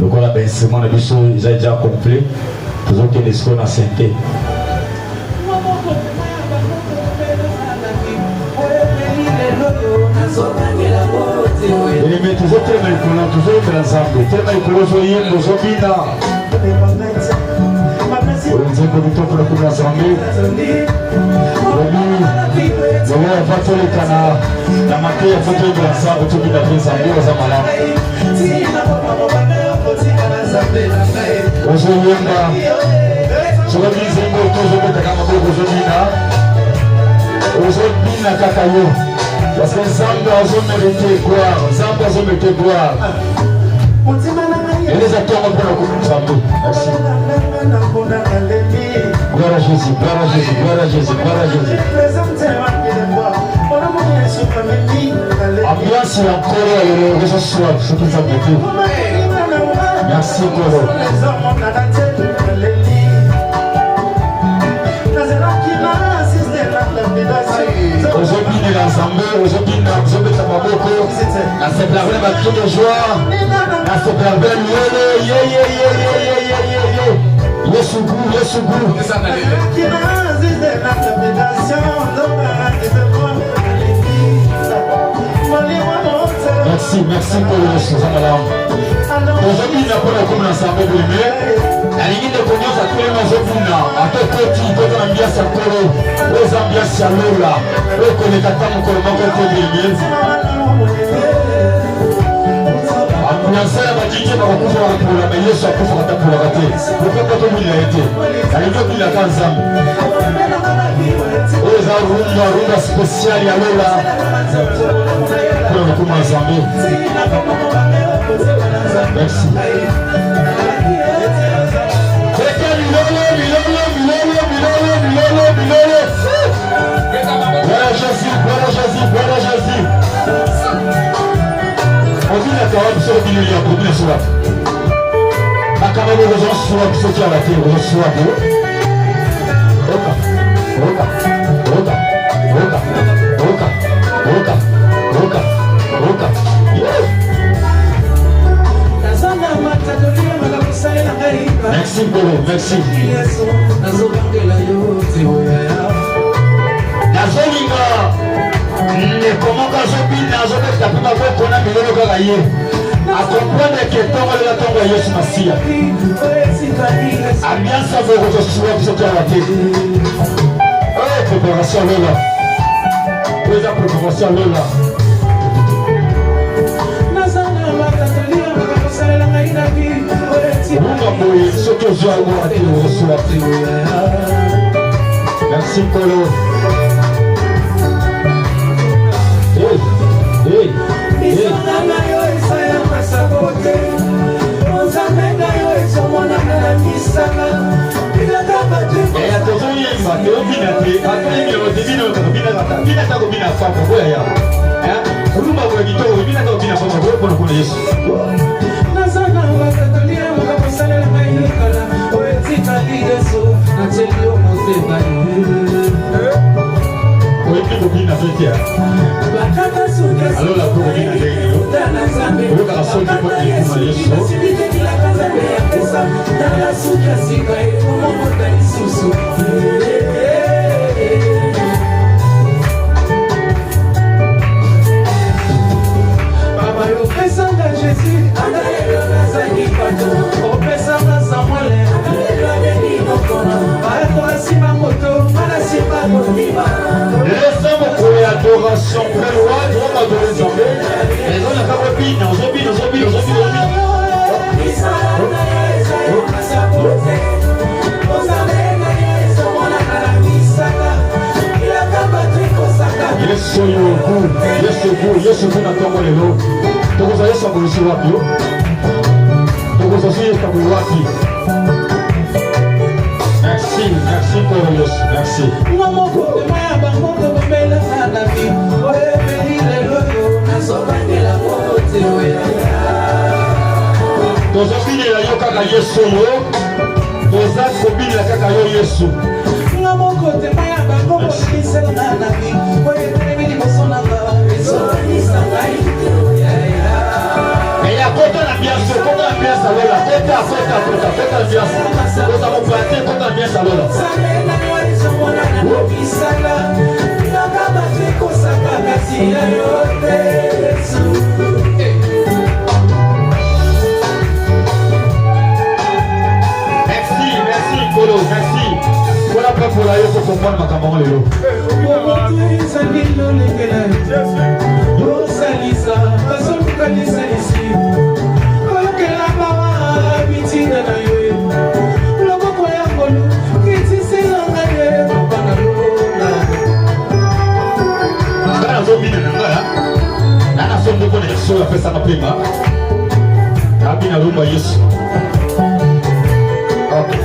Le corps a ben seulement le biso il a déjà complet. Pour que les scores na santé. Ele met toujours tellement de couleurs, toujours de l'ensemble, tellement de couleurs, Ulize kulitoka na kuna zambi. Wewe wapatoleka na makia foto ya sababu tukida pesa ndio za malama. Ozoyenda. Soka bizengo tozo kutaka maboko zobina. Ozobina kaka yo. Parce que Zamba a mérité gloire. Zamba a mérité gloire. Et les acteurs ont pour le coup de Zamba. Merci. Gloire à Jésus, gloire à Jésus, gloire à Jésus, gloire à Jésus. Ambiance et encore le ce soir, ce qui s'est fait. Merci Koro. Aujourd'hui, il est ensemble, aujourd'hui, il est ensemble, à cette larve, à tout de joie, à cette larve, Yesugu. Merci pour le Yesu, aujourd'hui, il n'a pas comme l'ensemble de l'aimer. La ligne de confiance à tous les mazopuna, à tout petit, tout l'ambiance à Koro, aux ambiances à Lola, aux connectateurs, aux connectateurs de l'aimer. Ambiance à la DJ, par rapport à la Yesu, à pour la rater. Pourquoi pas tout le monde a été? La ligne de la Kanzam. Aux arunga spécial à Lola. Pour le coup, ensemble. Merci. Voilà Jésus. On dit la parole sur le milieu, pour bien soir. La caméra aux gens soient ceux qui ont la terre, aux gens soient beaux. Merci Bolo, merci. Nazolinga comment kazobina azobeta pe maboko na bilolo kaka ye akomprendre ke ntongo lela ntongo ya Yesu Masiya ambiance avoko tosuwa biso toyala te préparation lela oeza préparation lela bunga boye soki ozwa wana te ozosuwa te. Merci Kolo. Alors la commune avec nous, le garçon qui peut être Yesu. Adoration pour le roi, on va adorer Zambé. Et on a pas repris, on zombie. Yesu kuna tongo lelo. Tokoza Yesu amulisi wapi yo? Tokoza Yesu amulisi wapi? Merci pour Yesu, merci. Tozobini la yo kaka Yesu yo. Toza kobini la kaka yo Yesu. Et à côté la pièce, côté la pièce à l'eau, côté la pièce, côté la planter, côté la pièce à l'eau. yoko comprendre makambo lelo. Nana sondo kone sola pesa mapema. Abina rumba Yesu. Okay.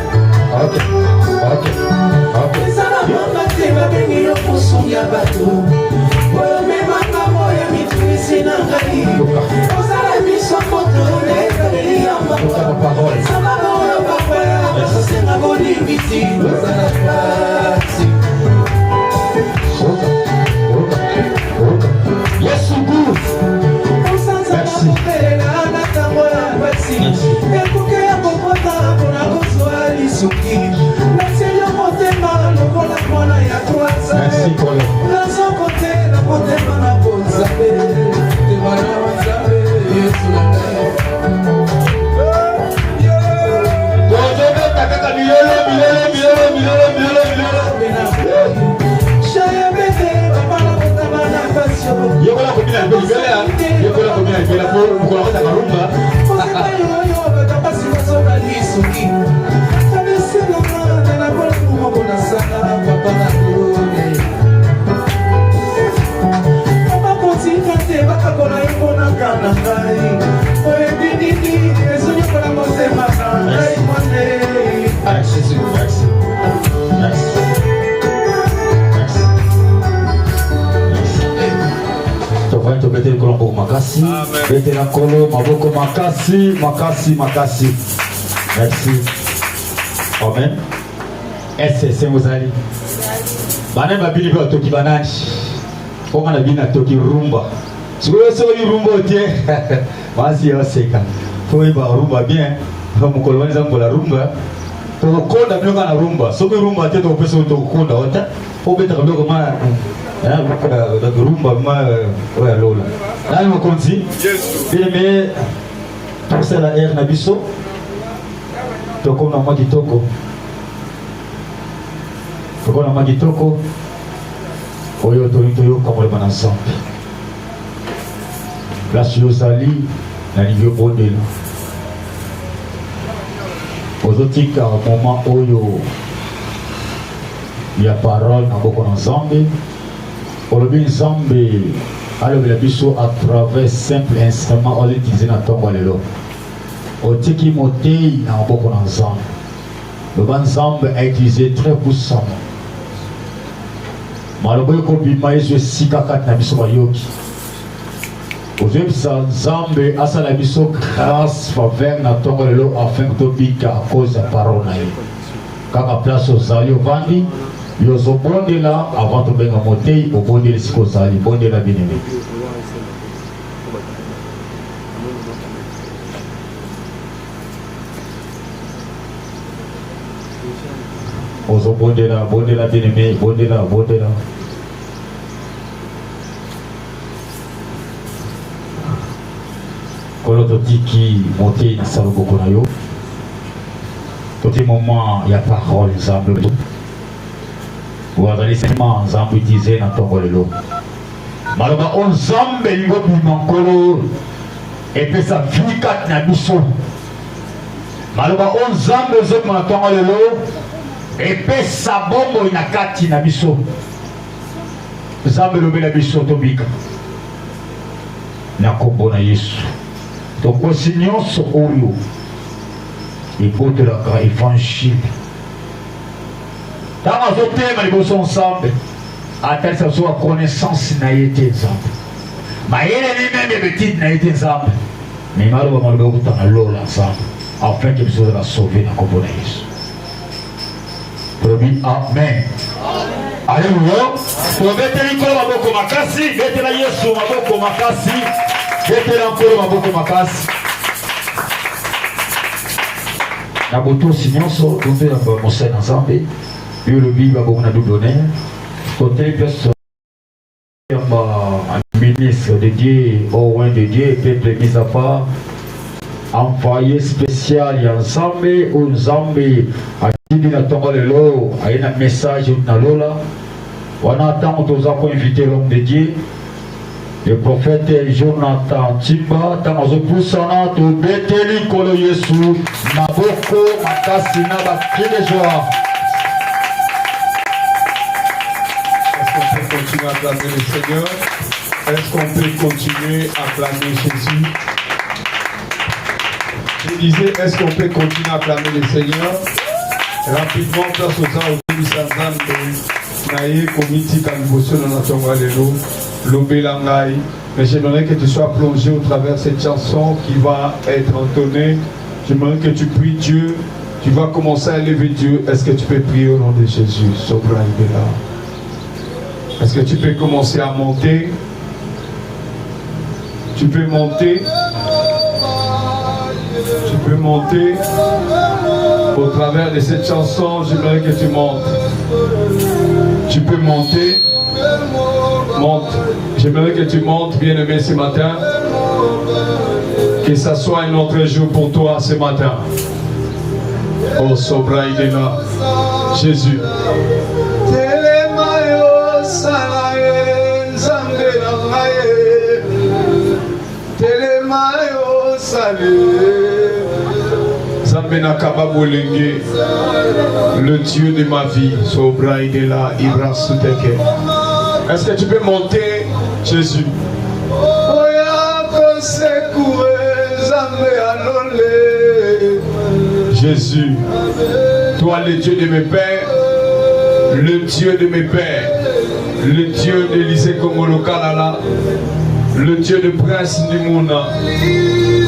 Sana mama tema bengi yo kusuya bato. Oyo mema kamo ya mitwisi na ngai. Osala biso foto ne kali ya mama. Sama oyo papa ya senga boni biti. Osala pati. Yesu good. Merci. Ekuke ya kokota pona kozwa lisuki. Nasenyo motema lokola mwana ya kwasa. Merci pour le. Nazo kote na motema na bonzabe. Tema na wanzabe Yesu na ngai. Dojobe takaka milele. Shaya bete papa na kotama na pasio. Yekola komina mbele. Yekola komina mbele pour mkola kota karumba. Betele kolombo makasi, betele kolo maboko makasi. Merci. Amen. C'est mozali. Bana babili ba toki banani. Konga na bina toki rumba. So rumba tie. Basi yoseka. Toi ba rumba bien. Comme kolonisa ngola rumba. To konda mnoka na rumba. So rumba tie to pesa to konda ota. Po beta kaboko ma la rumba ma oya lola. Là on continue. Mais tout ça la air na biso. Toko na magitoko. Toko na magitoko. Oyo to yo comme le ensemble. La Yozali na niveau bondela. Ozotika moment oyo ya parole na boko ensemble. Olobi nzambe alobela biso à travers simple instrument oyo utilisé na tongo lelo. Otiki motei na boko na nzambe. Le nzambe a utilisé très puissamment. Malobo ko bima yesu sika kat na biso bayoki. Ozebisa nzambe asala biso grâce faveur na tongo lelo afin que tobika à cause ya parole na ye. Kaka place ozali ovandi yozobondela avant tobenga motei obondeli siko ozali bondela bien-aimé. Ozobondela bondela bien-aimé bondela. Kolo totiki motei na salo boko na yo. Toti moment ya parole nzambe. Wazali sema nzambe utilisé na tongo lelo. Maloba onzambe lingo bimankolo epesa vikat na biso. Maloba onzambe zoma na tongo lelo epesa bombo na kati na biso. Nzambe lobela biso tobika. Na kombo na Yesu. Tokosi nyonso oyo ebotelaka évangile. Tant azotema liboso ensemble atalisa biso ya connaissance na ye te nzambe. Mayele ni meme betide na ye te nzambe. Mais maloba maloba okutana lola nzambe afin que biso ozala sauve na kombo na Yesu. Promis amen. Alléluia. Tobeteli nkolo maboko makasi, betela Yesu maboko makasi. Betela nkolo maboko makasi. Na botosi nyonso tozela mosala nzambe. Yo le Bible a beaucoup de données. Côté personne, ministre de Dieu, au loin de Dieu, peuple mis à part, envoyé spécial ensemble, aux ensemble, à Didi na tongo lelo ayena message na lola. Wana tango toza ko inviter l'homme de Dieu. Le prophète Jonathan Timba tango pusana to beteli kolo Yesu maboko makasi na ba kile joa. Est-ce qu'on peut continuer à acclamer le Seigneur? Est-ce qu'on peut continuer à acclamer Jésus? Je disais, est-ce qu'on peut continuer à acclamer le Seigneur? Rapidement, place aux gens aujourd'hui, Sanzambe, Naye, Komiti, Kanbosso, Nanatonga, Lelo, Lobelangai. Mais j'aimerais que tu sois plongé au travers de cette chanson qui va être entonnée. J'aimerais que tu pries Dieu. Tu vas commencer à élever Dieu. Est-ce que tu peux prier au nom de Jésus? Sobra Ibela. Est-ce que tu peux commencer à monter? Tu peux monter. Tu peux monter. Au travers de cette chanson, j'aimerais que tu montes. Tu peux monter. Monte. J'aimerais que tu montes, bien-aimé, ce matin. Que ça soit un autre jour pour toi ce matin. Oh, Sobra, il est là. Jésus. Le Dieu de ma vie, Sobra Idela, Ibra Souteke. Est-ce que tu peux monter, Jésus? Jésus, toi le Dieu de mes pères, le Dieu de mes pères, le Dieu d'Élysée Kongolo-Kalala, le Dieu de Prince Nimuna,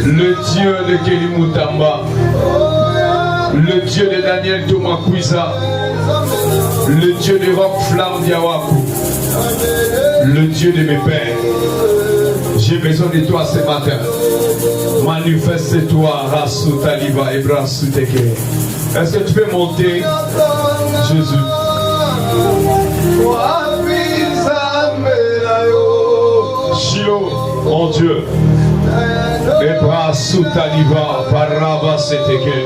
le Dieu de Kelimutamba, le Dieu de Daniel Tomakwiza, le Dieu de Rock Flamme Diawaku, le Dieu de mes pères. J'ai besoin de toi ce matin. Manifeste-toi, Rassou Taliba et Brassou Teke. Est-ce que tu peux monter, Jésus? Chilo, mon Dieu. Et Brassou Taliba, Paraba Seteke.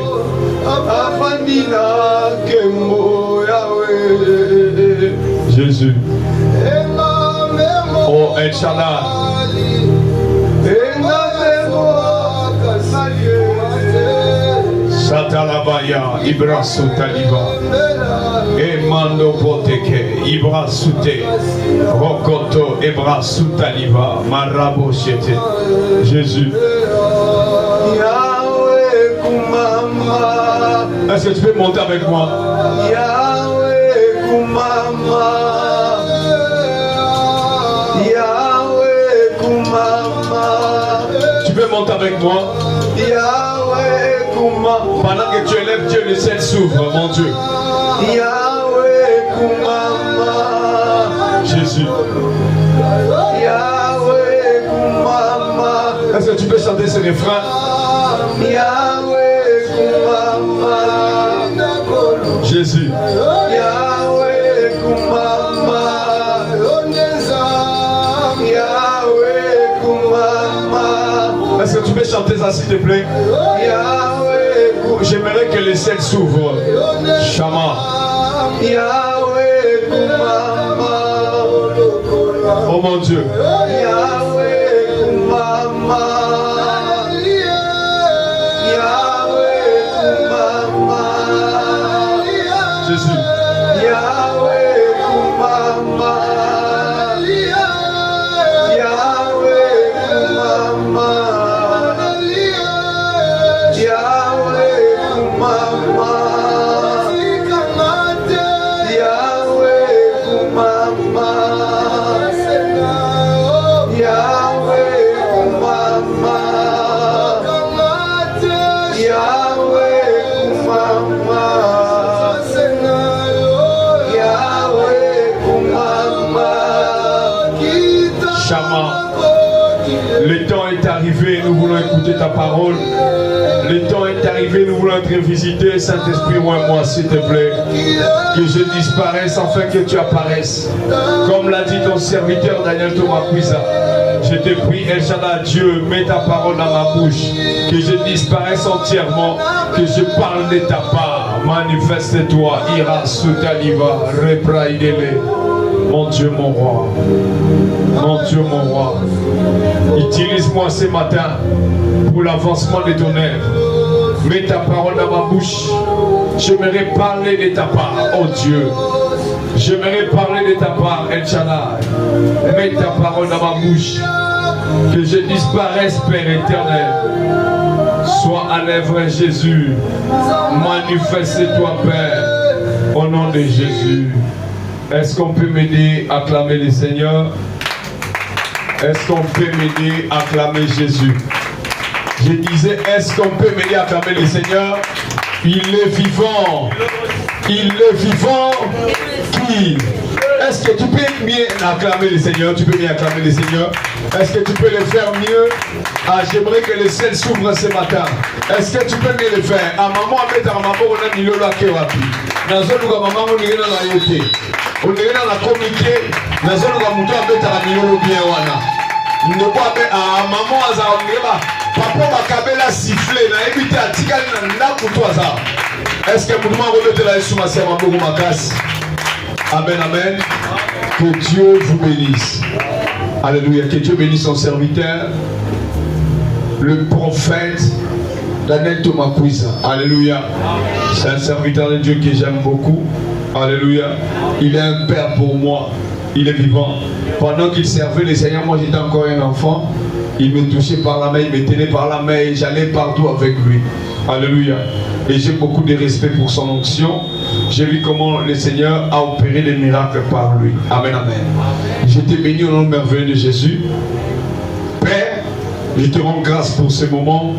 Jésus. Oh, El Shaddai. Satalabaya, Ibrasu Taliba. Emando Poteke, Ibrasute. Rokoto, Ibrasu Taliba. Marabo Shete. Jésus. Est-ce que tu peux monter avec moi? Yahweh Kumama. Yahweh Kumama. Tu peux monter avec moi? Yahweh Kumama. Pendant que tu élèves Dieu, le ciel s'ouvre, mon Dieu. Yahweh Kumama. Jésus. Yahweh Kumama. Est-ce que tu peux chanter ce refrain? Yahweh Kumama. Jésus. Yahweh Kumama. Yahweh Kumama. Est-ce que tu peux chanter ça s'il te plaît? Yahweh Kumama. J'aimerais que le ciel s'ouvre. Shama. Yahweh Kumama. Oh mon Dieu. Yahweh Kumama. Jésus. Yahweh Kumama. Yahweh Kumama. Yahweh Kumama. Yahweh Kumama. Yahweh Kumama. Yahweh Kumama. Le temps est arrivé, nous voulons écouter ta parole. Le temps est arrivé, nous voulons être visités. Saint-Esprit, moi, s'il te plaît. Que je disparaisse afin que tu apparaisses. Comme l'a dit ton serviteur Daniel Thomas Kouiza. Je te prie, El Shaddai, Dieu, mets ta parole dans ma bouche. Que je disparaisse entièrement. Que je parle de ta part. Manifeste-toi, ira sous taliva, repraïdele. Mon Dieu, mon roi. Mon Dieu, mon roi. Utilise-moi ce matin pour l'avancement de ton œuvre. Mets ta parole dans ma bouche. J'aimerais parler de ta part, oh Dieu. J'aimerais parler de ta part, El Shaddai. Mets ta parole dans ma bouche. Que je disparaisse, Père éternel. Sois à l'œuvre, Jésus. Manifeste-toi, Père, au nom de Jésus. Est-ce qu'on peut m'aider à acclamer le Seigneur? Est-ce qu'on peut m'aider à acclamer Jésus? Je disais, est-ce qu'on peut m'aider à acclamer le Seigneur? Il est vivant. Il est vivant. Qui? Est-ce que tu peux mieux acclamer le Seigneur? Tu peux mieux acclamer le Seigneur? Est-ce que tu peux le faire mieux? Ah, j'aimerais que le ciel s'ouvre ce matin. Est-ce que tu peux mieux le faire? Ah, maman, avec ta maman, on a mis le lac rapi. Dans un lieu, maman, on est dans la yoté. On est dans la comité. Dans un lieu, on a ta milolo bien wana. Nous pas ah, maman, on a papa, ma cabella sifflé. Na évité à tigal na pour toi ça. Est-ce que vous m'avez remettre la sous ma sœur, ma casse? Amen, amen. Que Dieu vous bénisse. Alléluia. Que Dieu bénisse son serviteur, le prophète Daniel Thomas Kouiza. Alléluia. C'est un serviteur de Dieu que j'aime beaucoup. Alléluia. Il est un père pour moi. Il est vivant. Pendant qu'il servait le Seigneur, moi j'étais encore un enfant. Il me touchait par la main, il me tenait par la main et j'allais partout avec lui. Alléluia. Et j'ai beaucoup de respect pour son onction. J'ai vu comment le Seigneur a opéré des miracles par lui. Amen, amen. Je t'ai béni au nom merveilleux de Jésus. Père, je te rends grâce pour ce moment.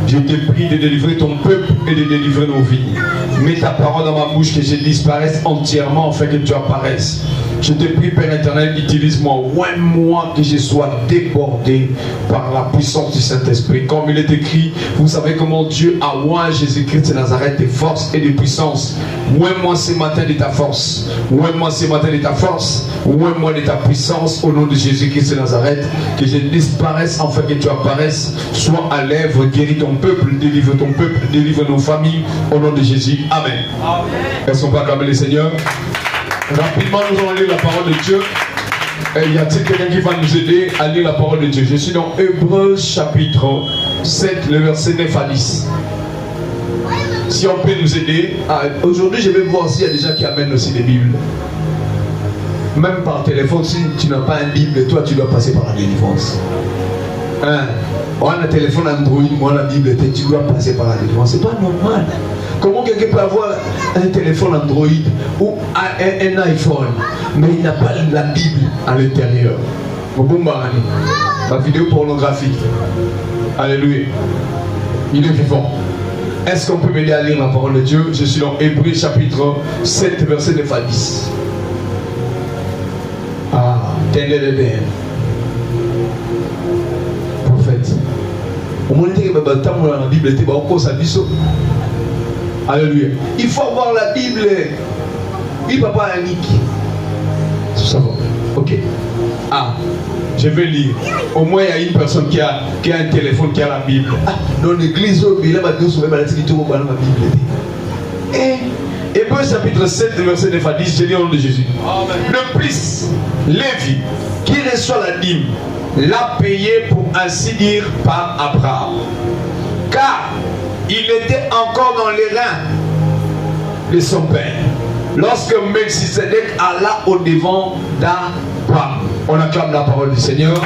Je te prie de délivrer ton peuple et de délivrer nos vies. Mets ta parole dans ma bouche, que je disparaisse entièrement afin que tu apparaisses. Je te prie, Père éternel, utilise-moi, oins-moi, que je sois débordé par la puissance du Saint-Esprit. Comme il est écrit, vous savez comment Dieu a oint Jésus-Christ de Nazareth de force et de puissance. Oins-moi ce matin de ta force. Oins-moi ce matin de ta force. Oins-moi de ta puissance au nom de Jésus-Christ de Nazareth. Que je disparaisse afin que tu apparaisses. Sois à l'œuvre, guéris ton peuple, délivre ton peuple, délivre nos familles au nom de Jésus. Amen. Est-ce qu'on peut acclamer le Seigneur? Rapidement, nous allons lire la parole de Dieu. Et y a-t-il quelqu'un qui va nous aider à lire la parole de Dieu? Je suis dans Hébreux chapitre 7, le verset 9 à 10. Si on peut nous aider. Aujourd'hui, je vais voir s'il y a des gens qui amènent aussi des Bibles. Même par téléphone, si tu n'as pas une Bible, toi, tu dois passer par la délivrance. On a un téléphone Android, moi la Bible, tu dois passer par la délivrance. C'est pas normal. Comment quelqu'un peut avoir un téléphone Android ou un iPhone, mais il n'a pas la Bible à l'intérieur? Ma vidéo pornographique. Alléluia. Il est vivant. Est-ce qu'on peut m'aider à lire la parole de Dieu? Je suis dans Hébreux chapitre 7, verset 9 à 10. Ah, tel est le prophète. Au moins, il y a la Bible, il y a alléluia. Il faut avoir la Bible. Il papa Annick. Ça va. Ok. Ah, je vais lire. Au moins, il y a une personne qui a un téléphone, qui a la Bible. Ah, dans l'église, il y a la Bible. Et Hébreux chapitre 7, verset 9 à 10, je lis au nom de Jésus. Amen. De plus, Lévi, qui reçoit la dîme, l'a payé pour ainsi dire par Abraham. Car il était encore dans les reins de son père lorsque Melchisedec alla au devant d'Abraham. On acclame la parole du Seigneur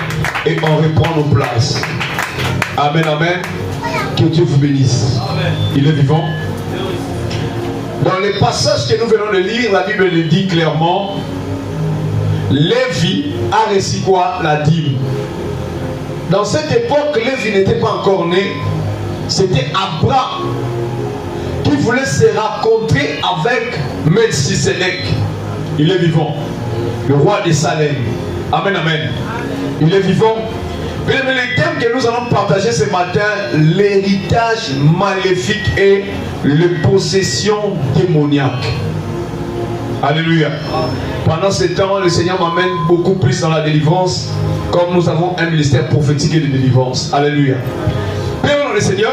et on reprend nos places. Amen, amen. Que Dieu vous bénisse. Amen. Il est vivant. Dans les passages que nous venons de lire, la Bible le dit clairement. Lévi a reçu quoi? La dîme. Dans cette époque, Lévi n'était pas encore né. C'était Abraham qui voulait se rencontrer avec Melchisedec. Il est vivant. Le roi de Salem. Amen, amen. Il est vivant. Mais le thème thème que nous allons partager ce matin, l'héritage maléfique et les possessions démoniaques. Alléluia. Pendant ce temps, le Seigneur m'amène beaucoup plus dans la délivrance, comme nous avons un ministère prophétique et de délivrance. Alléluia. Père le Seigneur,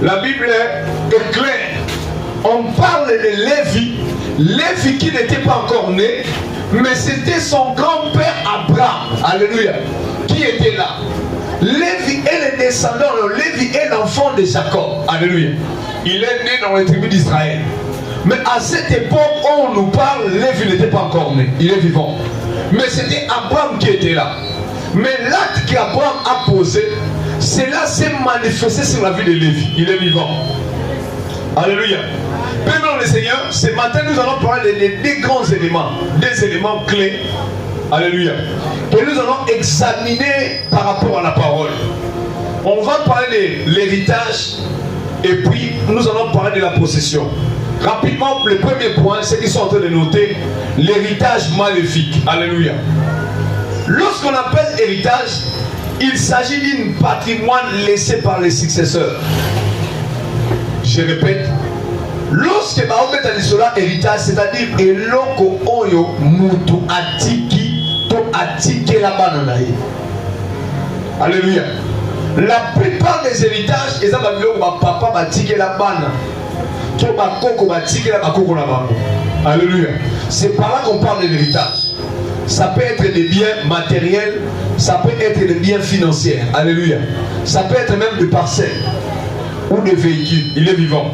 la Bible est claire. On parle de Lévi, Lévi qui n'était pas encore né, mais c'était son grand-père Abraham. Alléluia. Qui était là. Lévi est le descendant, Lévi est l'enfant de Jacob. Alléluia. Il est né dans les tribus d'Israël. Mais à cette époque où on nous parle, Lévi n'était pas encore né. Il est vivant. Mais c'était Abraham qui était là. Mais l'acte qu'Abraham a posé, cela s'est manifesté sur la vie de Lévi. Il est vivant. Alléluia. Prenons le Seigneur. Ce matin, nous allons parler des grands éléments, des éléments clés. Alléluia. Que nous allons examiner par rapport à la parole. On va parler de l'héritage et puis nous allons parler de la possession. Rapidement, le premier point, c'est qu'ils sont en train de noter l'héritage maléfique. Alléluia. Lorsqu'on appelle héritage, il s'agit d'un patrimoine laissé par les successeurs. Je répète, lorsque Mahomet a dit cela, héritage, c'est-à-dire eloko oyo mutu atiki to atike la bananaye. Alléluia. La plupart des héritages, ils ont dit que papa va tirer la banane. Alléluia. C'est par là qu'on parle de l'héritage. Ça peut être des biens matériels, ça peut être des biens financiers. Alléluia. Ça peut être même des parcelles ou des véhicules. Il est vivant.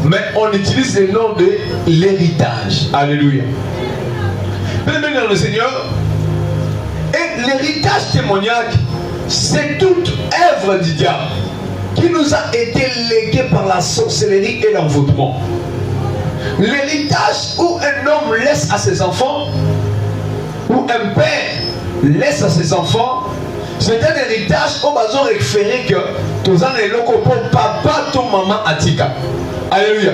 Mais on utilise le nom de l'héritage. Alléluia. Bienvenue dans le Seigneur. Et l'héritage démoniaque, c'est toute œuvre du diable qui nous a été légué par la sorcellerie et l'envoûtement. L'héritage où un homme laisse à ses enfants, ou un père laisse à ses enfants, c'est un héritage où ils ont référé que tous les locaux pour papa, ton maman, atika. Alléluia.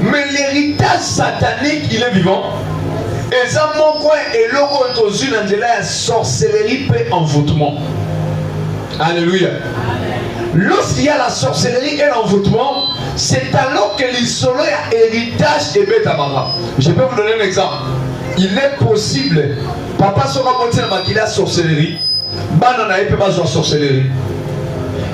Mais l'héritage satanique, il est vivant. Et ça, mon coin est logo aux une angela sorcellerie et envoûtement. Alléluia. Lorsqu'il y a la sorcellerie et l'envoûtement, c'est alors que l'isolé a héritage et bête à maman. Je peux vous donner un exemple. Il est possible, papa sera monté dans la sorcellerie, banana peut pas jouer sorcellerie.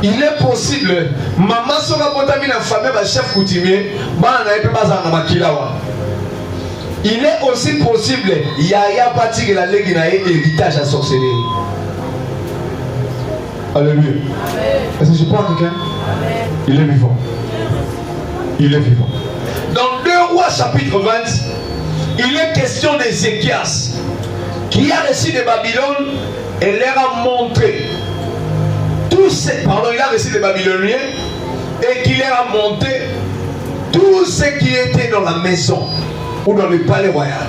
Il est possible, maman sera monté dans la famille, chef coutumier, banana peut pas jouer dans il est aussi possible, il y a parti que la lègue n'a héritage à sorcellerie. Alléluia. Est-ce que je parle à quelqu'un? Il est vivant. Il est vivant. Dans 2 Rois chapitre 20, il est question d'Ézéchias qui a reçu de Babylone et leur a montré tout ce, il a reçu des Babyloniens et qui leur a montré tout ce qui était dans la maison ou dans le palais royal.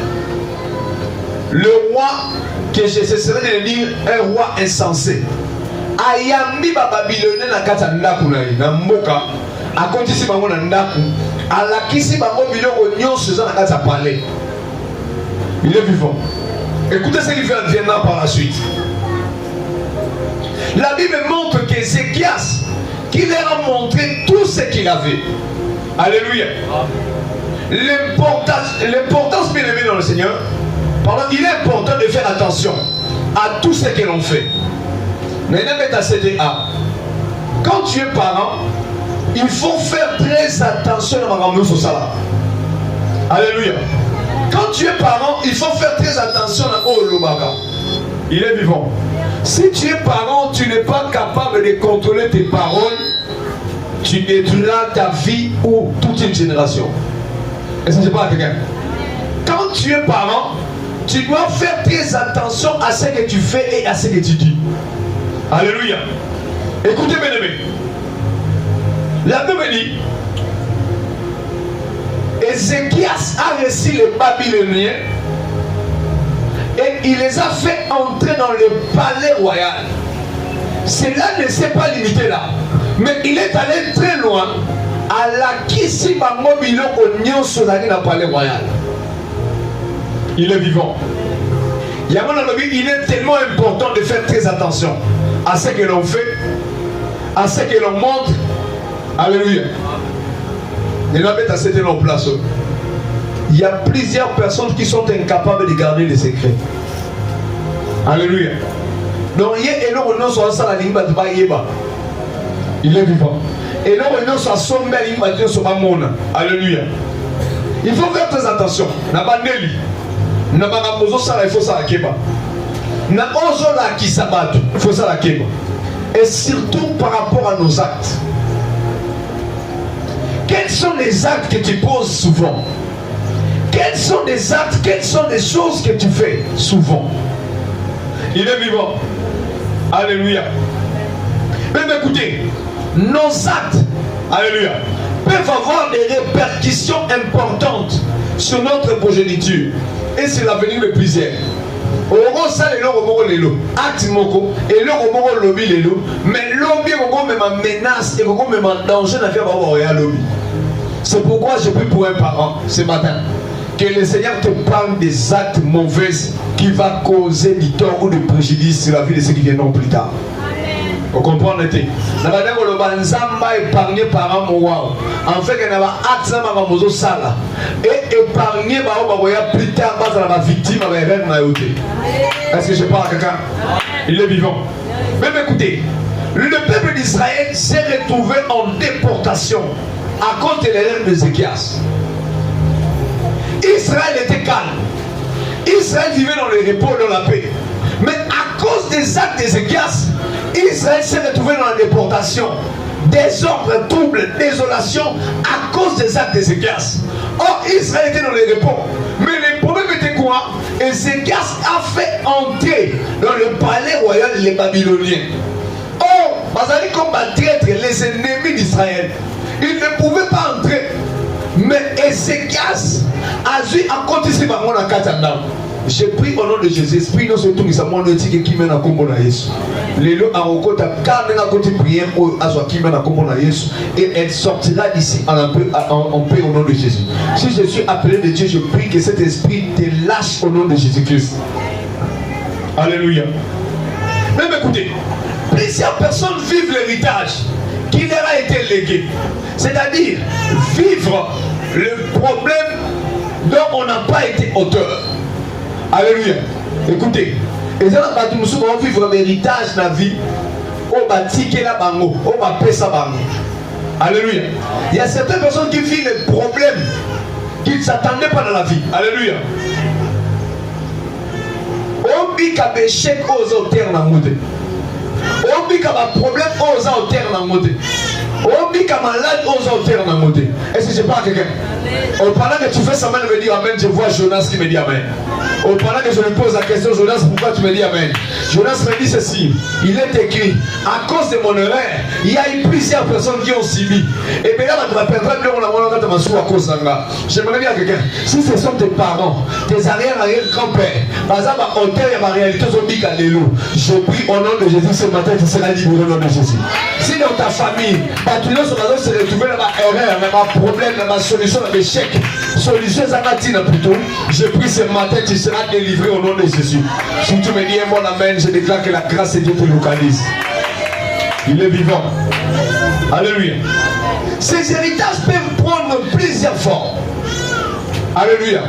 Le roi, que je cesserai de dire un roi insensé, ayambi ba Babylonien na kata ndaku na mboka akotisi bango na ndaku alakisi bango biloko nyonso za na kata palais. Il est vivant. Écoutez ce qu'il viendra par la suite. La Bible montre qu'Ézéchias qui leur a montré tout ce qu'il avait. Alléluia. L'importance bien aimée dans le Seigneur, pardon, il est important de faire attention à tout ce que l'on fait. Quand tu es parent, il faut faire très attention à ma au salaire. Alléluia. Quand tu es parent, il faut faire très attention à Olobaka. Il est vivant. Si tu es parent, tu n'es pas capable de contrôler tes paroles, tu détruiras ta vie ou toute une génération. Est-ce que je parle à quelqu'un? Quand tu es parent, tu dois faire très attention à ce que tu fais et à ce que tu dis. Alléluia. Écoutez bien aimé. La Bible dit Ézéchias a reçu les Babyloniens et il les a fait entrer dans le palais royal. Cela ne s'est pas limité là, mais il est allé très loin à la kisi bango biloko nyonso na palais royal. Il est vivant. Il est tellement important de faire très attention à ce que l'on fait à ce que l'on montre. Alléluia. Et là, mettre à cette place. Il y a plusieurs personnes qui sont incapables de garder les secrets. Alléluia. Donc, il y a énormément de choses à la ligne. Il est vivant. Et là, on est sur Alléluia. Il faut faire très attention. Nabaneli. Nabangamozo sala, il faut ça la keba. Na ozo la kisabatu, il faut ça la keba. Et surtout par rapport à nos actes. Quels sont les actes que tu poses souvent? Quels sont les actes, quelles sont les choses que tu fais souvent? Il est vivant. Alléluia. Même écoutez, nos actes, alléluia, peuvent avoir des répercussions importantes sur notre progéniture et sur l'avenir de plusieurs. Oro ça le romo lelo, acte moko et le romo lobby lelo, mais lobby romo même menace et romo même danger n'a fait pas voir lobby. C'est pourquoi je prie pour un parent ce matin que le Seigneur te parle des actes mauvais qui va causer du tort ou du préjudice sur la vie de ceux qui viendront plus tard. Vous comprenez? Nous avons épargné par un mois. En fait, nous avons acte sala et épargné plus tard la victime. Est-ce que je parle à quelqu'un? Il est vivant. Même écoutez, le peuple d'Israël s'est retrouvé en déportation à cause de l'erreur d'Ézéchias. Israël était calme. Israël vivait dans le repos, dans la paix. Mais à cause des actes d'Ézéchias, Israël s'est retrouvé dans la déportation, désordre, trouble, désolation à cause des actes d'Ézéchias. Or, Israël était dans le repos. Mais le problème était quoi? Ézéchias a fait entrer dans le palais royal les Babyloniens. Or, Bazali comme traître les ennemis d'Israël. Ils ne pouvaient pas entrer. Mais Ézéchias a dû accomplir par mon akatanda. J'ai pris au nom de Jésus, esprit nous surtout qui s'amène le tigre qui mène à combo na Yesu. Les lots à Rokota, car nous avons côté prière au Azwa qui mène à combo na Yesu et elle sortira d'ici en paix au nom de Jésus. Si je suis appelé de Dieu, je prie que cet esprit te lâche au nom de Jésus-Christ. Alléluia. Même écoutez, plusieurs personnes vivent l'héritage qui leur a été légué. C'est-à-dire vivre le problème dont on n'a pas été auteur. Alléluia. Écoutez, et ça va vivre l'héritage de la vie. On va tiquer la bango, on va payer sa bango. Alléluia. Il y a certaines personnes qui vivent les problèmes qu'ils ne s'attendaient pas dans la vie. Alléluia. On vit qu'à échec aux auteurs dans le monde. On vit qu'à problème aux auteurs dans le monde. On vit qu'à malade aux auteurs dans le monde. Est-ce que je parle à quelqu'un? Pendant que tu fais ça, me dire amen, je vois Jonas qui me dit amen. Pendant que je lui pose la question, Jonas, pourquoi tu me dis amen? Jonas me dit ceci, il est écrit, à cause de mon erreur, il y a eu plusieurs personnes qui ont subi. Et bien là, tu vas perdre à cause d'un gars. J'aimerais bien quelqu'un, si ce sont tes parents, tes arrière-grands-pères, par exemple, à hauteur et à ma réalité, je prie au nom de Jésus ce matin, tu seras libéré au nom de Jésus. Si dans ta famille, tu ne se retrouver dans ma erreur, dans ma problème, dans ma solution, dans l'échec, solution Zanatina plutôt, je prie ce matin, tu seras délivré au nom de Jésus. Si tu me dis un bon amen, je déclare que la grâce de Dieu te localise. Il est vivant. Alléluia. Ces héritages peuvent prendre plusieurs formes. Alléluia.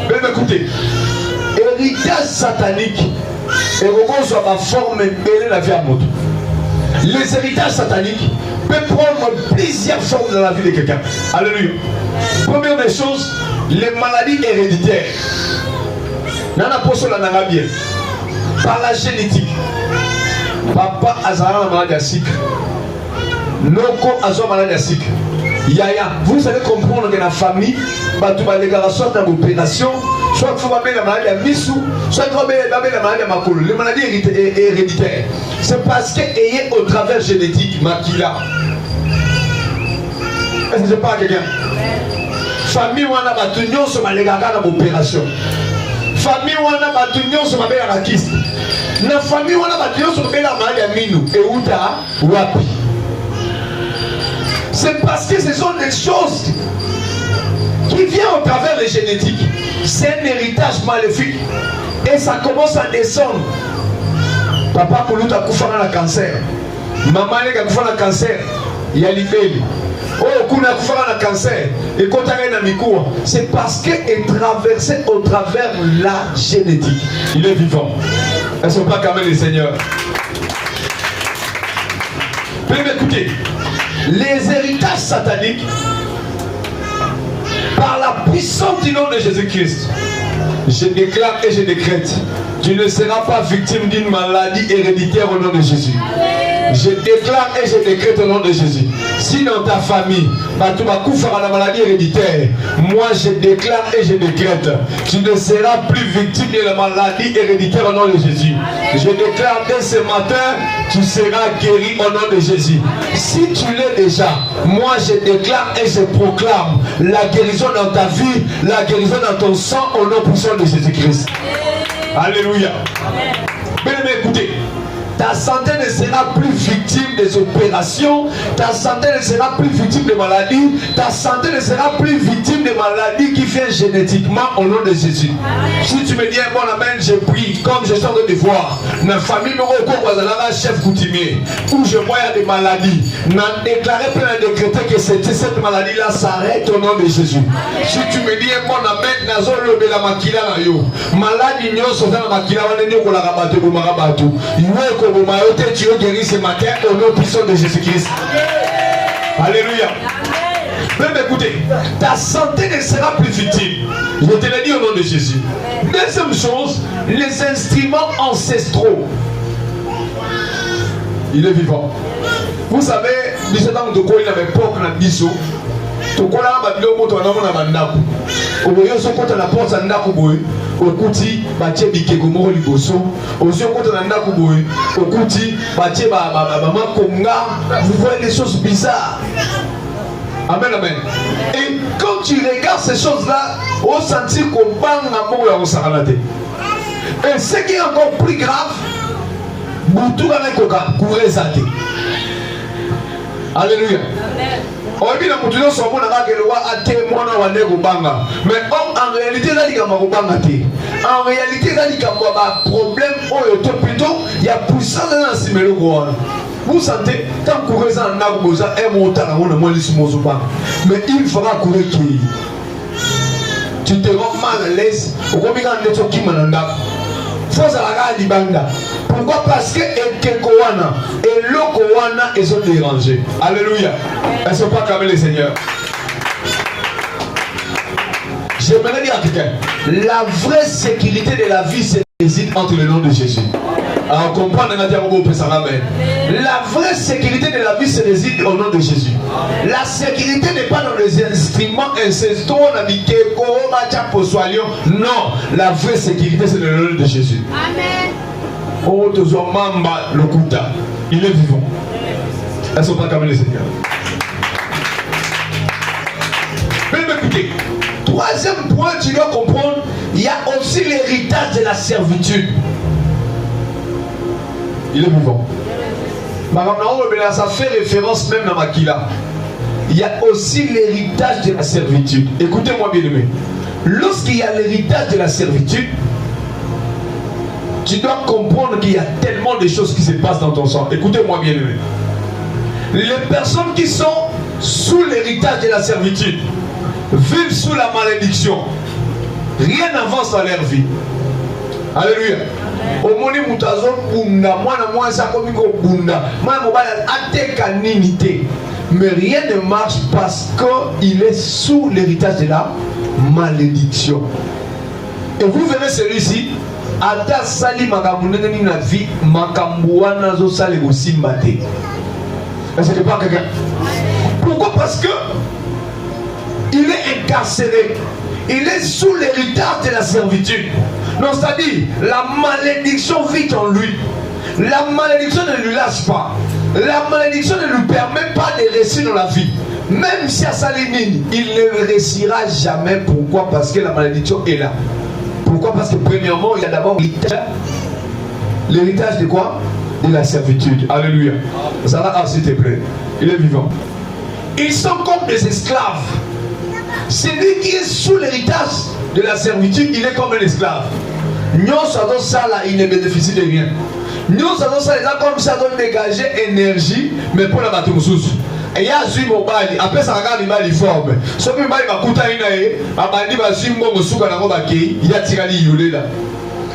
Même écoutez, héritage satanique, et on soit ma forme et la vie à moto. Les héritages sataniques peuvent prendre plusieurs formes dans la vie de quelqu'un. Alléluia. Première des choses, les maladies héréditaires. Nana poso la nanga bien. Par la génétique. Papa azara la maladie à sucre. Noko azara la maladie à sucre. Yaya, vous allez comprendre que dans la famille, tu vas les gars soit dans l'opération, soit il faut mettre la maladie à Missou, soit il faut mettre la maladie à Makolo. Les maladies héréditaires. C'est parce qu'elles est au travers génétique, Makila. Est-ce que je parle à quelqu'un? Famille ou on a battu sur ma légata dans l'opération. Famille ou on a battu sur ma belle à la kyste. La famille ou on a battu sur ma belle à maladie à Minou. Et où t'as Wapi. C'est parce que ce sont des choses qui viennent au travers des génétiques. C'est un héritage maléfique. Et ça commence à descendre. Papa Koulouta Koufana a le cancer. Maman est qui fait un cancer, il y a l'ibéli. Oh, kuna kufara na cancer et quand tu na mikoua, c'est parce que est traversé au travers la génétique. Il est vivant. Elles ne sont pas quand même les seigneurs. Puis écoutez, les héritages sataniques par la puissance du nom de Jésus-Christ, je déclare et je décrète, tu ne seras pas victime d'une maladie héréditaire au nom de Jésus. Je déclare et je décrète au nom de Jésus. Si dans ta famille, tu vas couper la maladie héréditaire, moi je déclare et je décrète, tu ne seras plus victime de la maladie héréditaire au nom de Jésus. Je déclare dès ce matin, tu seras guéri au nom de Jésus. Si tu l'es déjà, moi je déclare et je proclame la guérison dans ta vie, la guérison dans ton sang au nom puissant de Jésus-Christ. Alléluia. Bien aimé, écoutez. Ta santé ne sera plus victime des opérations, ta santé ne sera plus victime de maladies, ta santé ne sera plus victime de maladies qui viennent génétiquement au nom de Jésus. Si tu me dis un bon amen, je prie, comme je suis en train de voir, dans la famille, un chef coutumier, où je vois des maladies, n'a déclaré plein de décréter que cette maladie-là s'arrête au nom de Jésus. Si tu me dis un bon amen, nazo lobe la makila na yo, maladie nyoso na makila wana nyoko la rabato ko marabato. Tu es guéri ce matin au nom puissant de Jésus-Christ. Alléluia. Même écoutez, ta santé ne sera plus victime. Je te l'ai dit au nom de Jésus. Deuxième chose, les instruments ancestraux. Il est vivant. Vous savez, nous sommes de quoi il avait pas de biseau. Tokola babilo moto na mandaku. Oboyo so kota na porte na ndaku boy. Okuti batie bikeko moko liboso. Ozo kota na ndaku boy. Okuti batie ba makonga. Vous voyez des choses bizarres. Amen, amen. Et quand tu regardes ces choses-là, on sentit qu'on bang à mort et on s'arrête. Et ce qui est encore plus grave, Boutou avec Koka, courir zate. Alléluia. Mais en réalité, en réalité, il y a un problème, il y a puissance dans le monde. Vous sentez, quand vous courez en Nagoza, mais il faudra courir qui. Tu te rends mal à l'aise, au combien de temps qui m'en a. Faut aller libanda. Pourquoi? Parce que Ekekowana et Lokowana ils sont dérangés. Alléluia. Elles ne sont pas comme les seigneurs. J'aimerais dire à quelqu'un, la vraie sécurité de la vie réside entre le nom de Jésus. Alors comprendre la vraie sécurité de la vie se réside au nom de Jésus. La sécurité n'est pas dans les instruments ancestraux, non, la vraie sécurité c'est le nom de Jésus. Amen. Oh, il est vivant. Elles ne sont pas comme les seigneurs. Mais écoutez, troisième point, tu dois comprendre, il y a aussi l'héritage de la servitude. Il est vivant. Ça fait référence même à Makila. Il y a aussi l'héritage de la servitude. Écoutez-moi bien aimé. Lorsqu'il y a l'héritage de la servitude, tu dois comprendre qu'il y a tellement de choses qui se passent dans ton sang. Écoutez-moi bien aimé. Les personnes qui sont sous l'héritage de la servitude vivent sous la malédiction. Rien n'avance dans leur vie. Alléluia. Omoni mutazo bunda mwana mwanza komiko bunda mwana mobala ateka ninité, mais rien ne marche parce qu'il est sous l'héritage de la malédiction. Et vous verrez celui-ci ata sali makambu ndenge na vie makambu wana zo sali kosimbate. Est-ce que pas quelqu'un? Pourquoi? Parce que il est incarcéré. Il est sous l'héritage de la servitude. Non, c'est-à-dire, la malédiction vit en lui. La malédiction ne lui lâche pas. La malédiction ne lui permet pas de réussir dans la vie. Même si à Salimine, il ne réussira jamais. Pourquoi? Parce que la malédiction est là. Pourquoi? Parce que premièrement, il y a d'abord l'héritage de quoi? De la servitude. Alléluia. Ça va, s'il te plaît. Il est vivant. Ils sont comme des esclaves. Celui qui est sous l'héritage de la servitude, il est comme un esclave. Il ne bénéficie de rien. Nous avons ça comme ça doit dégager énergie, mais pour la battre sous. Et il y a un mobile, après ça regarde l'image forme. Ce qui m'a coûté une année, ma bandi va suivre mon souka dans mon baquet, il y a tiré l'île là.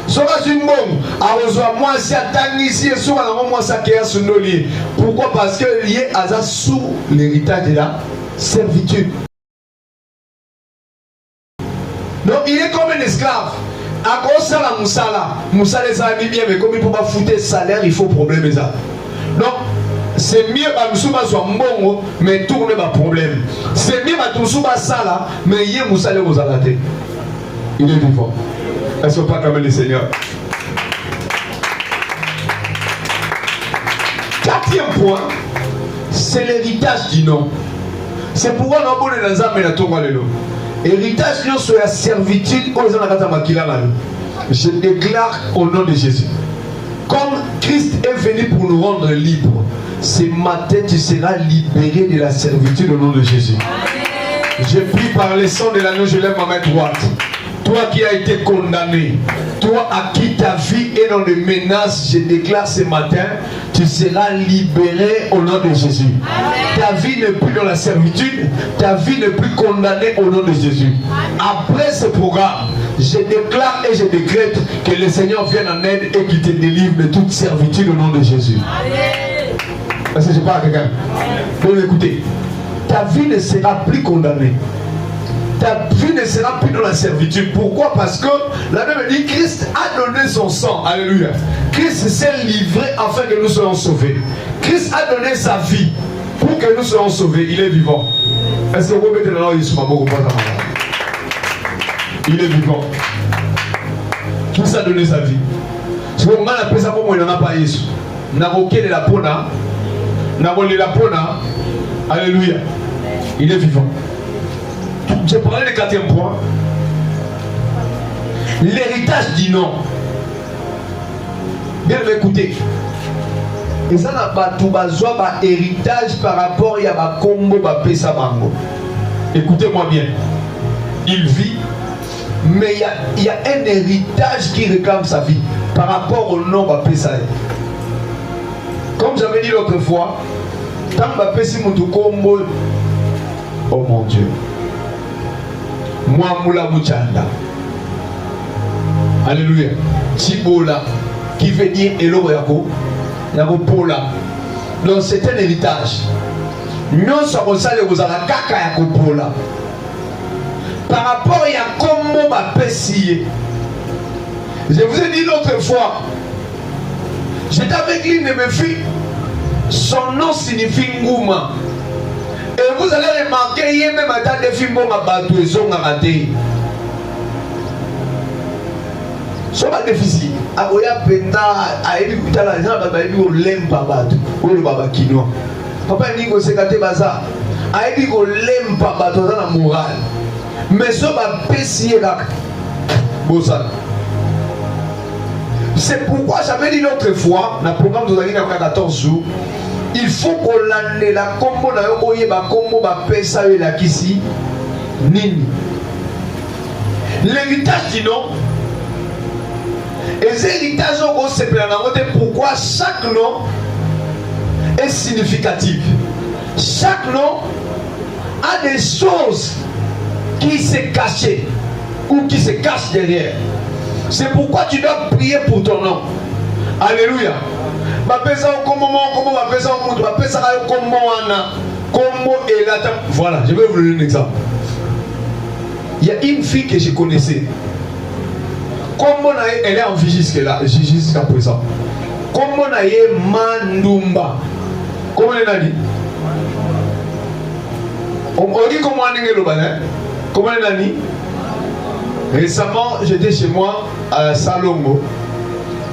Ce qui est bon, à rejoindre moi, si attend ici, et souka dans moi, ça qui est sur nos liens. Pourquoi? Parce que lié à ça sous l'héritage de la servitude. Donc il est comme un esclave. À cause de la moussala les amis bien, mais comme il ne peut pas foutre salaire, il faut problème ça. Donc c'est mieux que nous soit bon, mais tourner pas problème. C'est mieux que nous soit sala, mais il y a moussala aux alatés. Il est vivant. Est-ce qu'on peut acclamer le Seigneur? Quatrième point, c'est l'héritage du nom. C'est pourquoi nous avons dans un mais héritage sur la servitude. Je déclare au nom de Jésus. Comme Christ est venu pour nous rendre libres, ce matin tu seras libéré de la servitude au nom de Jésus. Je prie par le sang de l'agneau, je lève ma main droite. Toi qui as été condamné, toi à qui ta vie est dans les menaces, je déclare ce matin, tu seras libéré au nom de Jésus. Ta vie n'est plus dans la servitude, ta vie n'est plus condamnée au nom de Jésus. Après ce programme, je déclare et je décrète que le Seigneur vienne en aide et qu'il te délivre de toute servitude au nom de Jésus. Est-ce que je parle à quelqu'un? Donc écoutez, ta vie ne sera plus condamnée. Ta vie ne sera plus dans la servitude. Pourquoi? Parce que la Bible dit Christ a donné son sang. Alléluia. Christ s'est livré afin que nous soyons sauvés. Christ a donné sa vie pour que nous soyons sauvés. Il est vivant. Est-ce que vous mettez dans l'ordre? Il est vivant. Christ a donné sa vie. Si vous appelez ça pour moi, il n'en a pas eu. N'a aucun de la pona. N'a volé la pona. Alléluia. Il est vivant. J'ai parlé du quatrième point. L'héritage du nom. Bien écoutez. Et ça n'a pas tout besoin d'héritage par rapport à ma combo, ma pesa bango. Écoutez-moi bien. Il vit, mais il y a un héritage qui réclame sa vie par rapport au nom ma pesa. Comme j'avais dit l'autre fois, tant ma pesa mon combo. Oh mon Dieu. Moi moula mouchanda. Alléluia. Tibola qui veut dire Elo Yako. Yako Pola. Donc c'est un héritage. Nous sommes ça les la kaka Yako Pola. Par rapport à comment ma pessier. Je vous ai dit l'autre fois. J'étais avec l'une de mes filles. Son nom signifie Ngouma. Et vous allez remarquer, il y a même un tas de films qui ont été ratés. Ce n'est pas difficile. Il y a penta, il y a des gens qui l'aiment pas battu. Ou le baba kinois. Papa dit que c'est gâté bazar. Il dit que l'aime pas battu dans la morale. Mais ce n'est pas pécier là. C'est pourquoi j'avais dit l'autre fois, dans le programme de 14 jours, il faut qu'on l'année la combo na yo boye ba combo ba pesa yo la kisi nini. L'héritage du nom. Et l'héritage on se prend pourquoi chaque nom est significatif. Chaque nom a des choses qui se cachent ou qui se cachent derrière. C'est pourquoi tu dois prier pour ton nom. Alléluia. Voilà, je vais vous donner un exemple. Il y a une fille que je connaissais. Comment elle est en vie jusqu'à présent. Comment elle est Mandumba. Comment elle a dit? On dit comment elle est. Comment elle a dit? Récemment, j'étais chez moi à Salongo.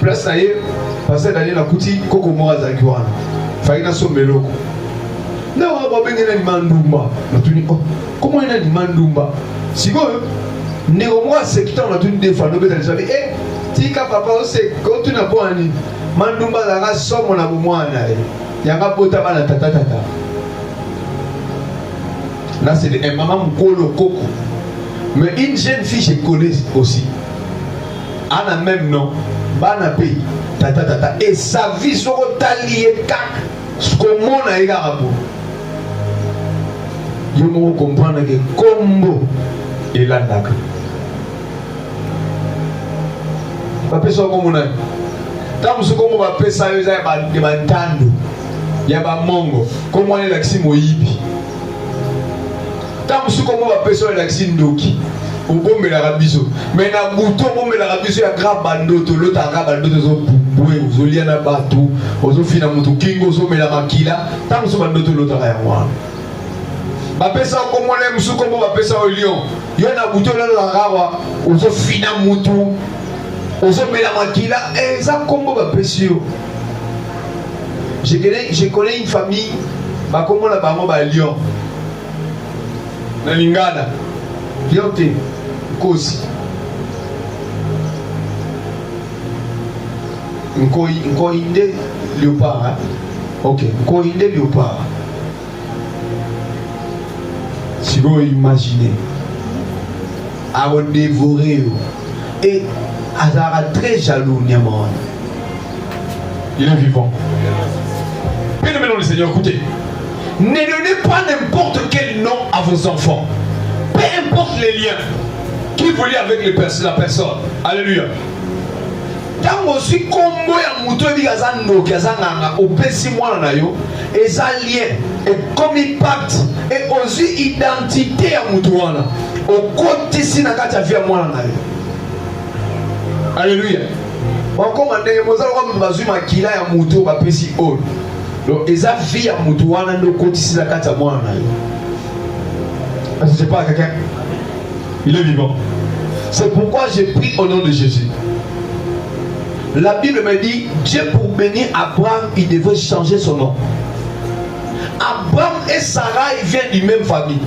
Place d'ailleurs. Parce que Daniel a coûté Koko Moa Zakiwana. Faïna Sombeloko. Non, on va bien aller Mandumba. Comment il a dit Mandumba? Si vous, Néo-moi, c'est que tu as une des fois, nous avons dit, eh, Tika papa, c'est quand tu n'as pas un Mandumba, la race somme, on a besoin il y a un peu de tata. Là, c'est un maman Mkolo Koko. Mais une jeune fille, je connais aussi. Elle a même nom. Bana pays. tata. Et sa vie sera liée ce qu'on a égaré. Je me comprends que combo et la naga. Papa so comme on a. Tant que comme on va faire ça, il y a des tando, il y a des mongo. Comment on est l'axi moibi. Tant que comme on va faire ça, l'axi ndoki. On peut me la rabiso. Mais na bouton on me la rabiso ya grave bandoto, l'autre a grave bandoto zo boué, zo liana batou, zo fina mutu kingo zo me la makila. Tant que bandoto l'autre a moi. Bapesa comme on aime sous comme on va pesa au lion. Il y a un bouton là dans la rava, on se finit mutu. On se met la maquille là, et ça comment va pêcher. Je connais une famille, bah comment la maman va Lyon. Na Lingana. Lyon te, Kosi. Nko inde léopard, hein? Ok, nko inde léopard. Si vous imaginez, à vous dévorer et Azara très jaloux, Niamon. Il est vivant. Bien aimé dans le Seigneur, écoutez. Ne donnez pas n'importe quel nom à vos enfants. Peu importe les liens qui vous lient avec la personne. Alléluia. Tant aussi combo ya muto bi kazando kazanga opesi mwana na yo eza lien et comme impact et aussi identité ya muto wana okotisi na kati ya vie mwana na yo. Alléluia. Encore mandenge mozalo comme bazui makila ya muto ba pesi on. Donc eza vie ya muto wana ndo kotisi na kati ya mwana na yo. Est-ce que c'est pas quelqu'un? Il est vivant. C'est pourquoi j'ai pris au nom de Jésus. La Bible me dit, Dieu pour bénir Abraham, il devait changer son nom. Abraham et Sarah, ils viennent d'une même famille.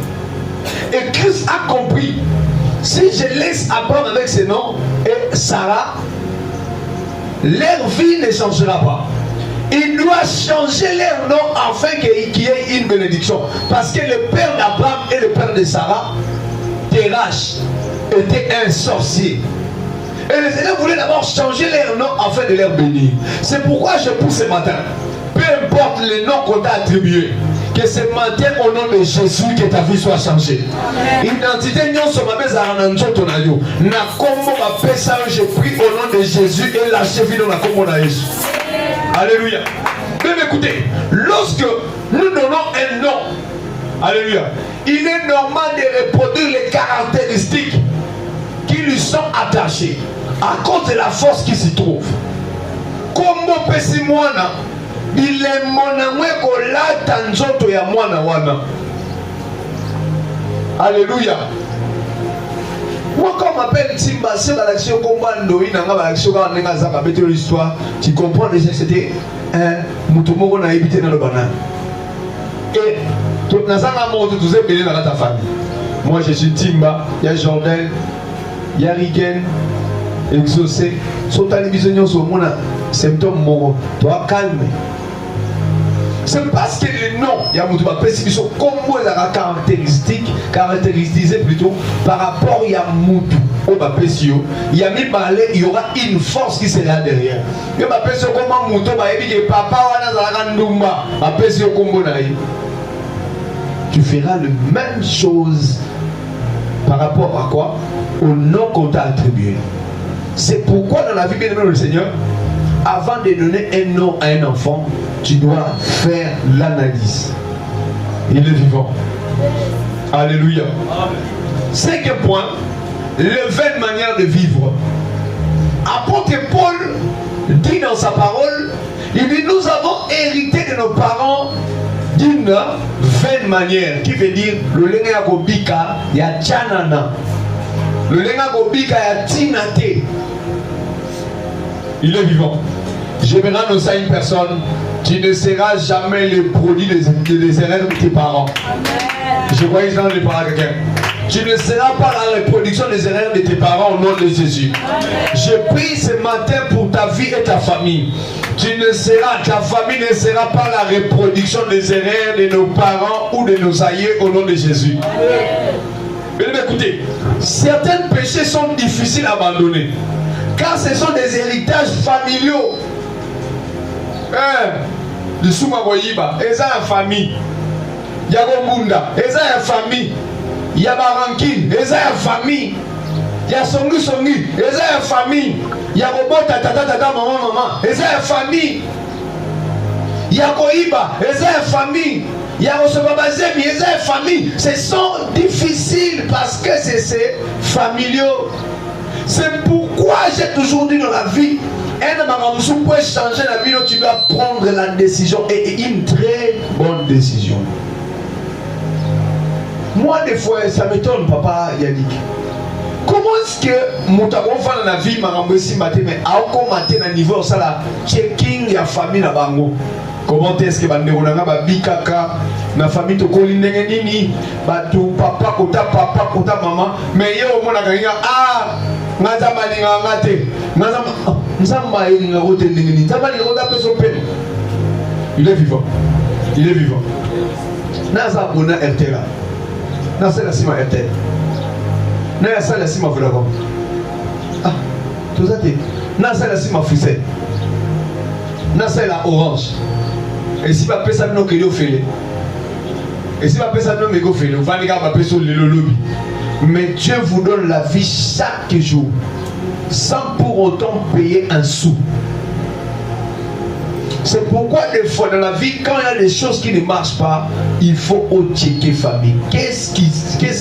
Et Christ a compris, si je laisse Abraham avec ses noms et Sarah, leur vie ne changera pas. Il doit changer leur nom afin qu'il y ait une bénédiction. Parce que le père d'Abraham et le père de Sarah, Terach, était un sorcier. Et les élèves voulaient d'abord changer leur nom afin de leur bénir. C'est pourquoi je pousse ce matin. Peu importe le nom qu'on t'a attribué, que ce matin au nom de Jésus que ta vie soit changée. Identité non seulement mais à un autre tonayo. Na comment ma pesa je prie au nom de Jésus et la cheville dans la commune à Jésus. Alléluia. Mais écoutez, lorsque nous donnons un nom, alléluia, il est normal de reproduire les caractéristiques qui lui sont attachées à cause de la force qui s'y trouve. Comme pesi mwana, il est monamwe kolata nzoto ya mwana wana. Alléluia. Moi quand on m'appelle Timba, c'est l'action combat Ndoï, n'a pas l'action quand on a zaka bête l'histoire. Tu comprends déjà c'était un moutoumoko na évité dans le banane. Et tout n'a pas monté tous ces bénis dans ta famille. Moi je suis Timba, il y a Jordan. Il y a Rigen, exaucé, sur ta télévision, sur mon symptôme moro. Toi, calme. C'est parce que le nom, il y a beaucoup de précision, comment il a caractérisé plutôt par rapport à Moutou, au Bapesio. Il y a mis parler, il y aura une force qui sera derrière. Il y a Bapesio comment Moutou, il dit que papa, Bapesio Kombo. Tu feras la même chose par rapport à quoi? Au nom qu'on t'a attribué. C'est pourquoi dans la vie bien aimée du Seigneur, avant de donner un nom à un enfant, tu dois faire l'analyse. Il est vivant. Alléluia. Cinquième point, les 20 manières de vivre. Apôtre Paul dit dans sa parole, il dit nous avons hérité de nos parents d'une 20 manières, qui veut dire le lenga kobika ya chanana. Le lenga kobika ya tinate. Il est vivant. Je vais rendre ça à une personne. Tu ne seras jamais le produit des erreurs de tes parents. Amen. Je crois que je vais parler à quelqu'un. Tu ne seras pas la reproduction des erreurs de tes parents au nom de Jésus. Amen. Je prie ce matin pour ta vie et ta famille. Ta famille ne sera pas la reproduction des erreurs de nos parents ou de nos aïeux au nom de Jésus. Mais écoutez, certains péchés sont difficiles à abandonner. Car ce sont des héritages familiaux Du Souma Boyiba, eza en famille. Yagomunda, eza en famille. Yabarankin, eza en famille. Yasongi Songi, eza en famille. Yagobota tata tata maman, eza en famille. Yagoiba, eza en famille. Yagosobabazemi, eza en famille. Ce sont difficiles parce que c'est familiaux. C'est pourquoi j'ai toujours dit dans la vie, pour changer la vie, tu dois prendre la décision et une très bonne décision. Moi, des fois, ça m'étonne, papa Yannick. Comment est-ce que mon tabon fait dans la vie, mais à commenter à niveau ça la checking la famille na bango. Comment est-ce que bande onanga ba bikaka na famille to kolindenge nini ba tu papa kota maman mais yo mona kanga ngaza malinga ngate ngaza nzamba inga rote ndenge nzamba ni roda peso pe. Il est vivant. Il est vivant. Naza bona RTL. Naza la sima RTL. Naza la sima Vodacom. Tout ça t'es. Naza la sima Free. Naza la Orange. Et si pas ça non que fait. Et si pas ça non mais go fait. On va regarder pas sur le lobby. Mais Dieu vous donne la vie chaque jour sans pour autant payer un sou. C'est pourquoi des fois dans la vie, quand il y a des choses qui ne marchent pas, il faut checker famille. Qu'est-ce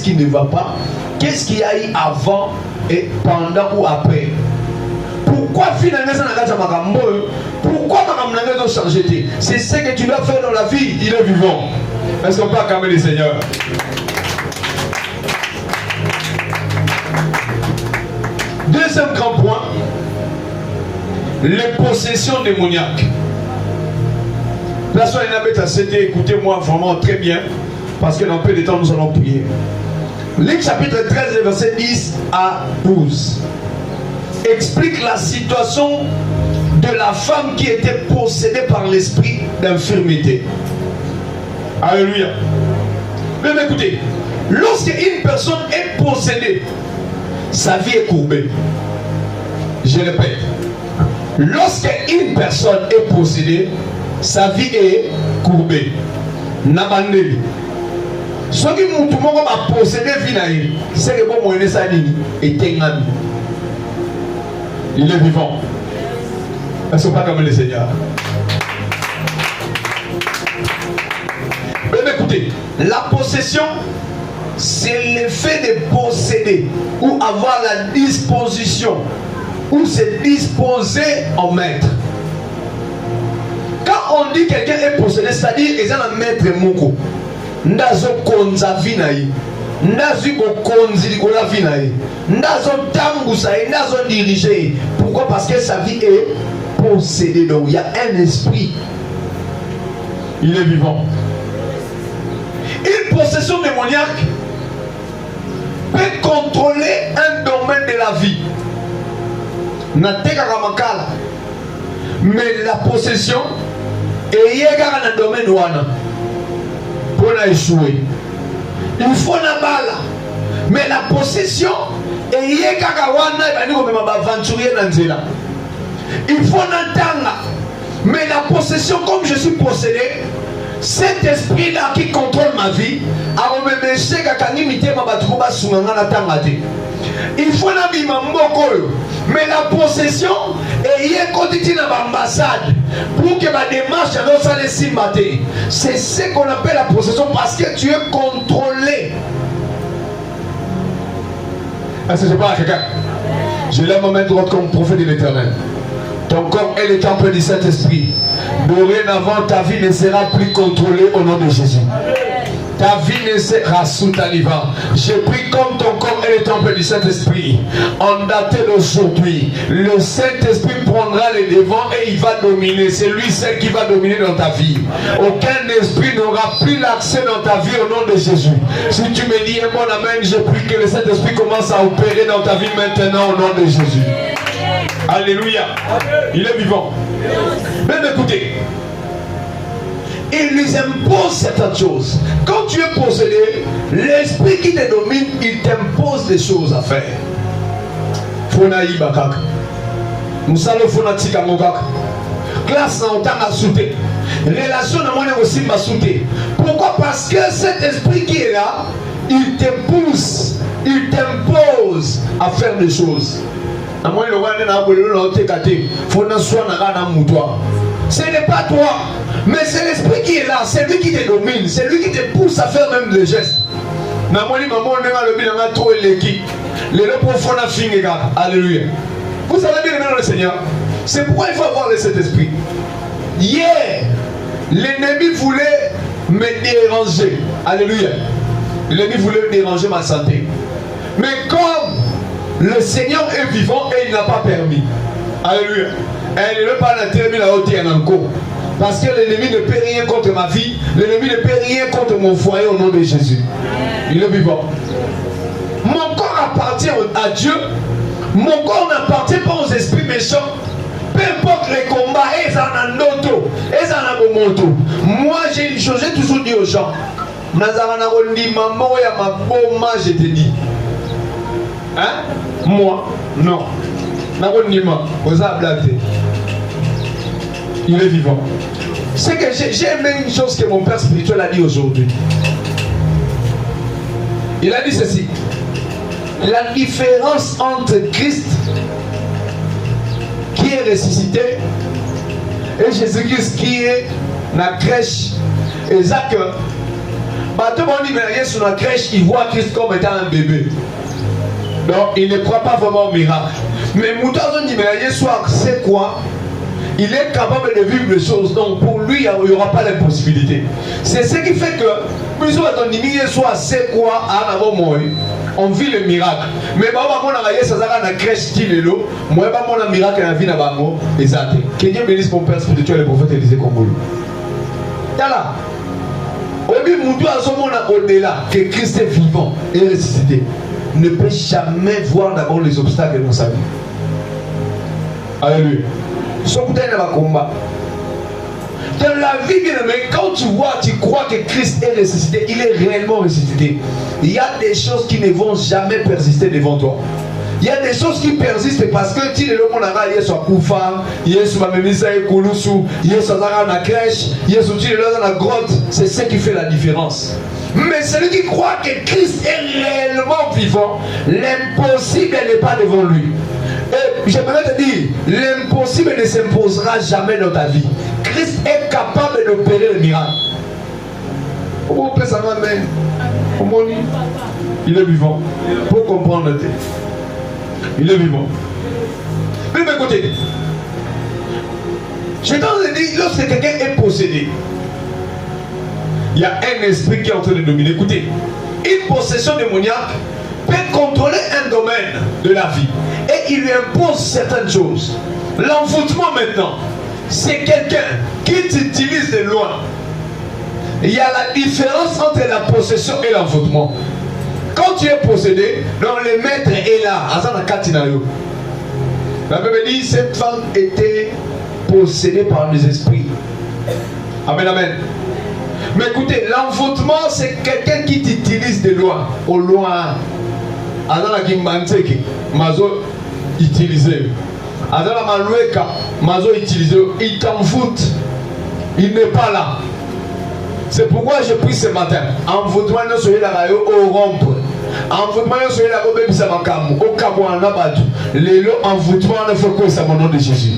qui ne va pas? Qu'est-ce qu'il y a eu avant et pendant ou après? Pourquoi finalement ça n'a pas changé? Pourquoi ma doit changer? C'est ce que tu dois faire dans la vie. Il est vivant. Est-ce qu'on peut acclamer le Seigneur? Deuxième grand point, les possessions démoniaques. Personne n'a pas été, écoutez-moi vraiment très bien, parce que dans peu de temps nous allons prier. Luc chapitre 13, verset 10 à 12 explique la situation de la femme qui était possédée par l'esprit d'infirmité. Alléluia. Mais écoutez, lorsqu'une personne est possédée, sa vie est courbée. Je répète, lorsqu'une personne est possédée, sa vie est courbée. Nabandeli. Ce qui m'a possédé, c'est que bon moyen ça est tengami. Il est vivant. Est-ce pas comme le Seigneur? Mais écoutez, la possession, c'est l'effet de posséder ou avoir la disposition ou se disposer en maître. Quand on dit quelqu'un est possédé, c'est-à-dire qu'il est un maître moko. Ndazo konza vinaï. Ndazo konzi likola vinaï. Ndazo tambusaï, ndazo dirigé. Pourquoi? Parce que sa vie est possédée. Donc il y a un esprit. Il est vivant. Une possession démoniaque peut contrôler un domaine de la vie. Mais la possession est dans le domaine wana pour échouer. Il faut la balle. Mais la possession est il faut l'entendre. Mais la possession, comme je suis possédé, cet esprit-là qui contrôle ma vie, il faut la vie. Mais la possession est quotidienne à l'ambassade pour que ma démarche c'est ce qu'on appelle la possession parce que tu es contrôlé. Est-ce que je parle à quelqu'un? Je lève ma main droite comme prophète de l'Éternel. Ton corps est le temple du Saint-Esprit. Dorénavant, ta vie ne sera plus contrôlée au nom de Jésus. Ta vie ne sera sous ta liva. Je prie comme ton corps est le temple du Saint-Esprit. En daté d'aujourd'hui, le Saint-Esprit prendra les devants et il va dominer. C'est lui seul qui va dominer dans ta vie. Aucun esprit n'aura plus l'accès dans ta vie au nom de Jésus. Si tu me dis un bon amen, je prie que le Saint-Esprit commence à opérer dans ta vie maintenant au nom de Jésus. Alléluia. Il est vivant. Mais écoutez, il lui impose certaines choses. Quand tu es possédé, l'esprit qui te domine, il t'impose des choses à faire. grâce dans le temps à sauter. Relation dans mon aussi m'a sauté. Pourquoi? Parce que cet esprit qui est là, il te pousse, il t'impose à faire des choses. Ce n'est pas toi, mais c'est l'esprit qui est là, c'est lui qui te domine, c'est lui qui te pousse à faire même des gestes. Alléluia. Vous savez bien dans le Seigneur. C'est pourquoi il faut avoir cet esprit. Hier, l'ennemi voulait me déranger. Alléluia. L'ennemi voulait déranger ma santé. Mais comme le Seigneur est vivant et il n'a pas permis. Alléluia. Elle ne veut pas la terminer la haute encore. Parce que l'ennemi ne peut rien contre ma vie. L'ennemi ne peut rien contre mon foyer au nom de Jésus. Il est vivant. Mon corps appartient à Dieu. Mon corps n'appartient pas aux esprits méchants. Peu importe les combats, ils en ont d'autres. Ils en ont moto. Moi, j'ai une chose, j'ai toujours dit aux gens. Je te dis. Hein? Moi? Non. Il est vivant. C'est que j'ai aimé une chose que mon père spirituel a dit aujourd'hui. Il a dit ceci. La différence entre Christ qui est ressuscité et Jésus-Christ qui est dans la crèche. Et ça que tout le monde dit mais sur la crèche, il voit Christ comme étant un bébé. Donc il ne croit pas vraiment au miracle. Mais Moutazo dit mais soir c'est quoi? Il est capable de vivre les choses. Donc pour lui, il n'y aura pas d'impossibilité. C'est ce qui fait que c'est quoi on vit le miracle. Mais si on a une crèche qui est là, moi je un miracle dans la vie. Que Dieu bénisse mon père spirituel, le prophète Élisée Kongolo. Voilà. Au-delà que Christ est vivant et ressuscité, ne peut jamais voir d'abord les obstacles dans sa vie. Alléluia. Dans la vie, bien aimé, quand tu vois, tu crois que Christ est ressuscité, il est réellement ressuscité. Il y a des choses qui ne vont jamais persister devant toi. Il y a des choses qui persistent parce que tu es le monde à Yesu Koufa, Yesu Mamemisa Kouloussou, Yesu Zara na crèche, Yesu tu es là dans la grotte. C'est ce qui fait la différence. Mais celui qui croit que Christ est réellement vivant, l'impossible n'est pas devant lui. Et j'aimerais te dire, l'impossible ne s'imposera jamais dans ta vie. Christ est capable d'opérer le miracle. Il est vivant. Pour comprendre. Il est vivant. Mais écoutez, je t'en dis, lorsque quelqu'un est possédé, il y a un esprit qui est en train de dominer. Écoutez, une possession démoniaque peut contrôler un domaine de la vie et il lui impose certaines choses. L'envoûtement maintenant, c'est quelqu'un qui t'utilise de loin. Il y a la différence entre la possession et l'envoûtement. Quand tu es possédé, donc le maître est là. La Bible dit cette femme était possédée par les esprits. Amen, amen. Mais écoutez, l'envoûtement, c'est quelqu'un qui t'utilise de loin, au loin. Adana Kimbanteke, Mazo utilisé. Adana Maloueka, Mazo utilisé. Il t'envoûte. Il n'est pas là. C'est pourquoi je prie ce matin. Envoûtement, nous sommes là au rompre. Envoûtement, nous sommes là au bébé Samakamu. Au Kabouana Badou. Les lots envoûtement, il faut que ça mon nom de Jésus.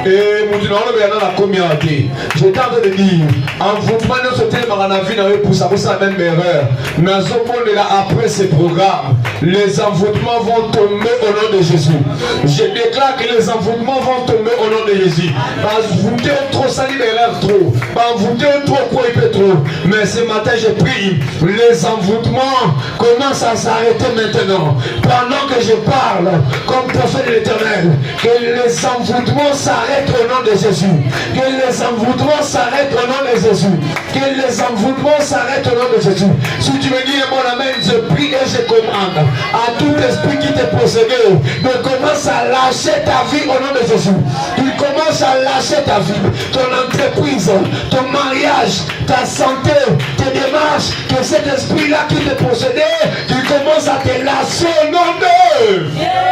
Et nous disons, on est dans la communauté. Je tente de dire, envoûtement, nous sommes là dans la vie, pour ça, c'est la même erreur. Nous sommes là après ce programme. Les envoûtements vont tomber au nom de Jésus. Je déclare que les envoûtements vont tomber au nom de Jésus. Envoûter trop, ça libère trop. Envoûter trop, quoi il peut trop. Mais ce matin, je prie, les envoûtements commencent à s'arrêter maintenant. Pendant que je parle, comme prophète de l'Éternel, que les envoûtements s'arrêtent au nom de Jésus. Que les envoûtements s'arrêtent au nom de Jésus. Que les envoûtements s'arrêtent au nom de Jésus. Si tu me dis mon amen, je prie et je commande à tout esprit qui t'est possédé de commencer à lâcher ta vie au nom de Jésus. Tu commences à lâcher ta vie, ton entreprise, ton mariage, ta santé, tes démarches, que cet esprit-là qui te possédait, tu commences à te lâcher au nom d'eux.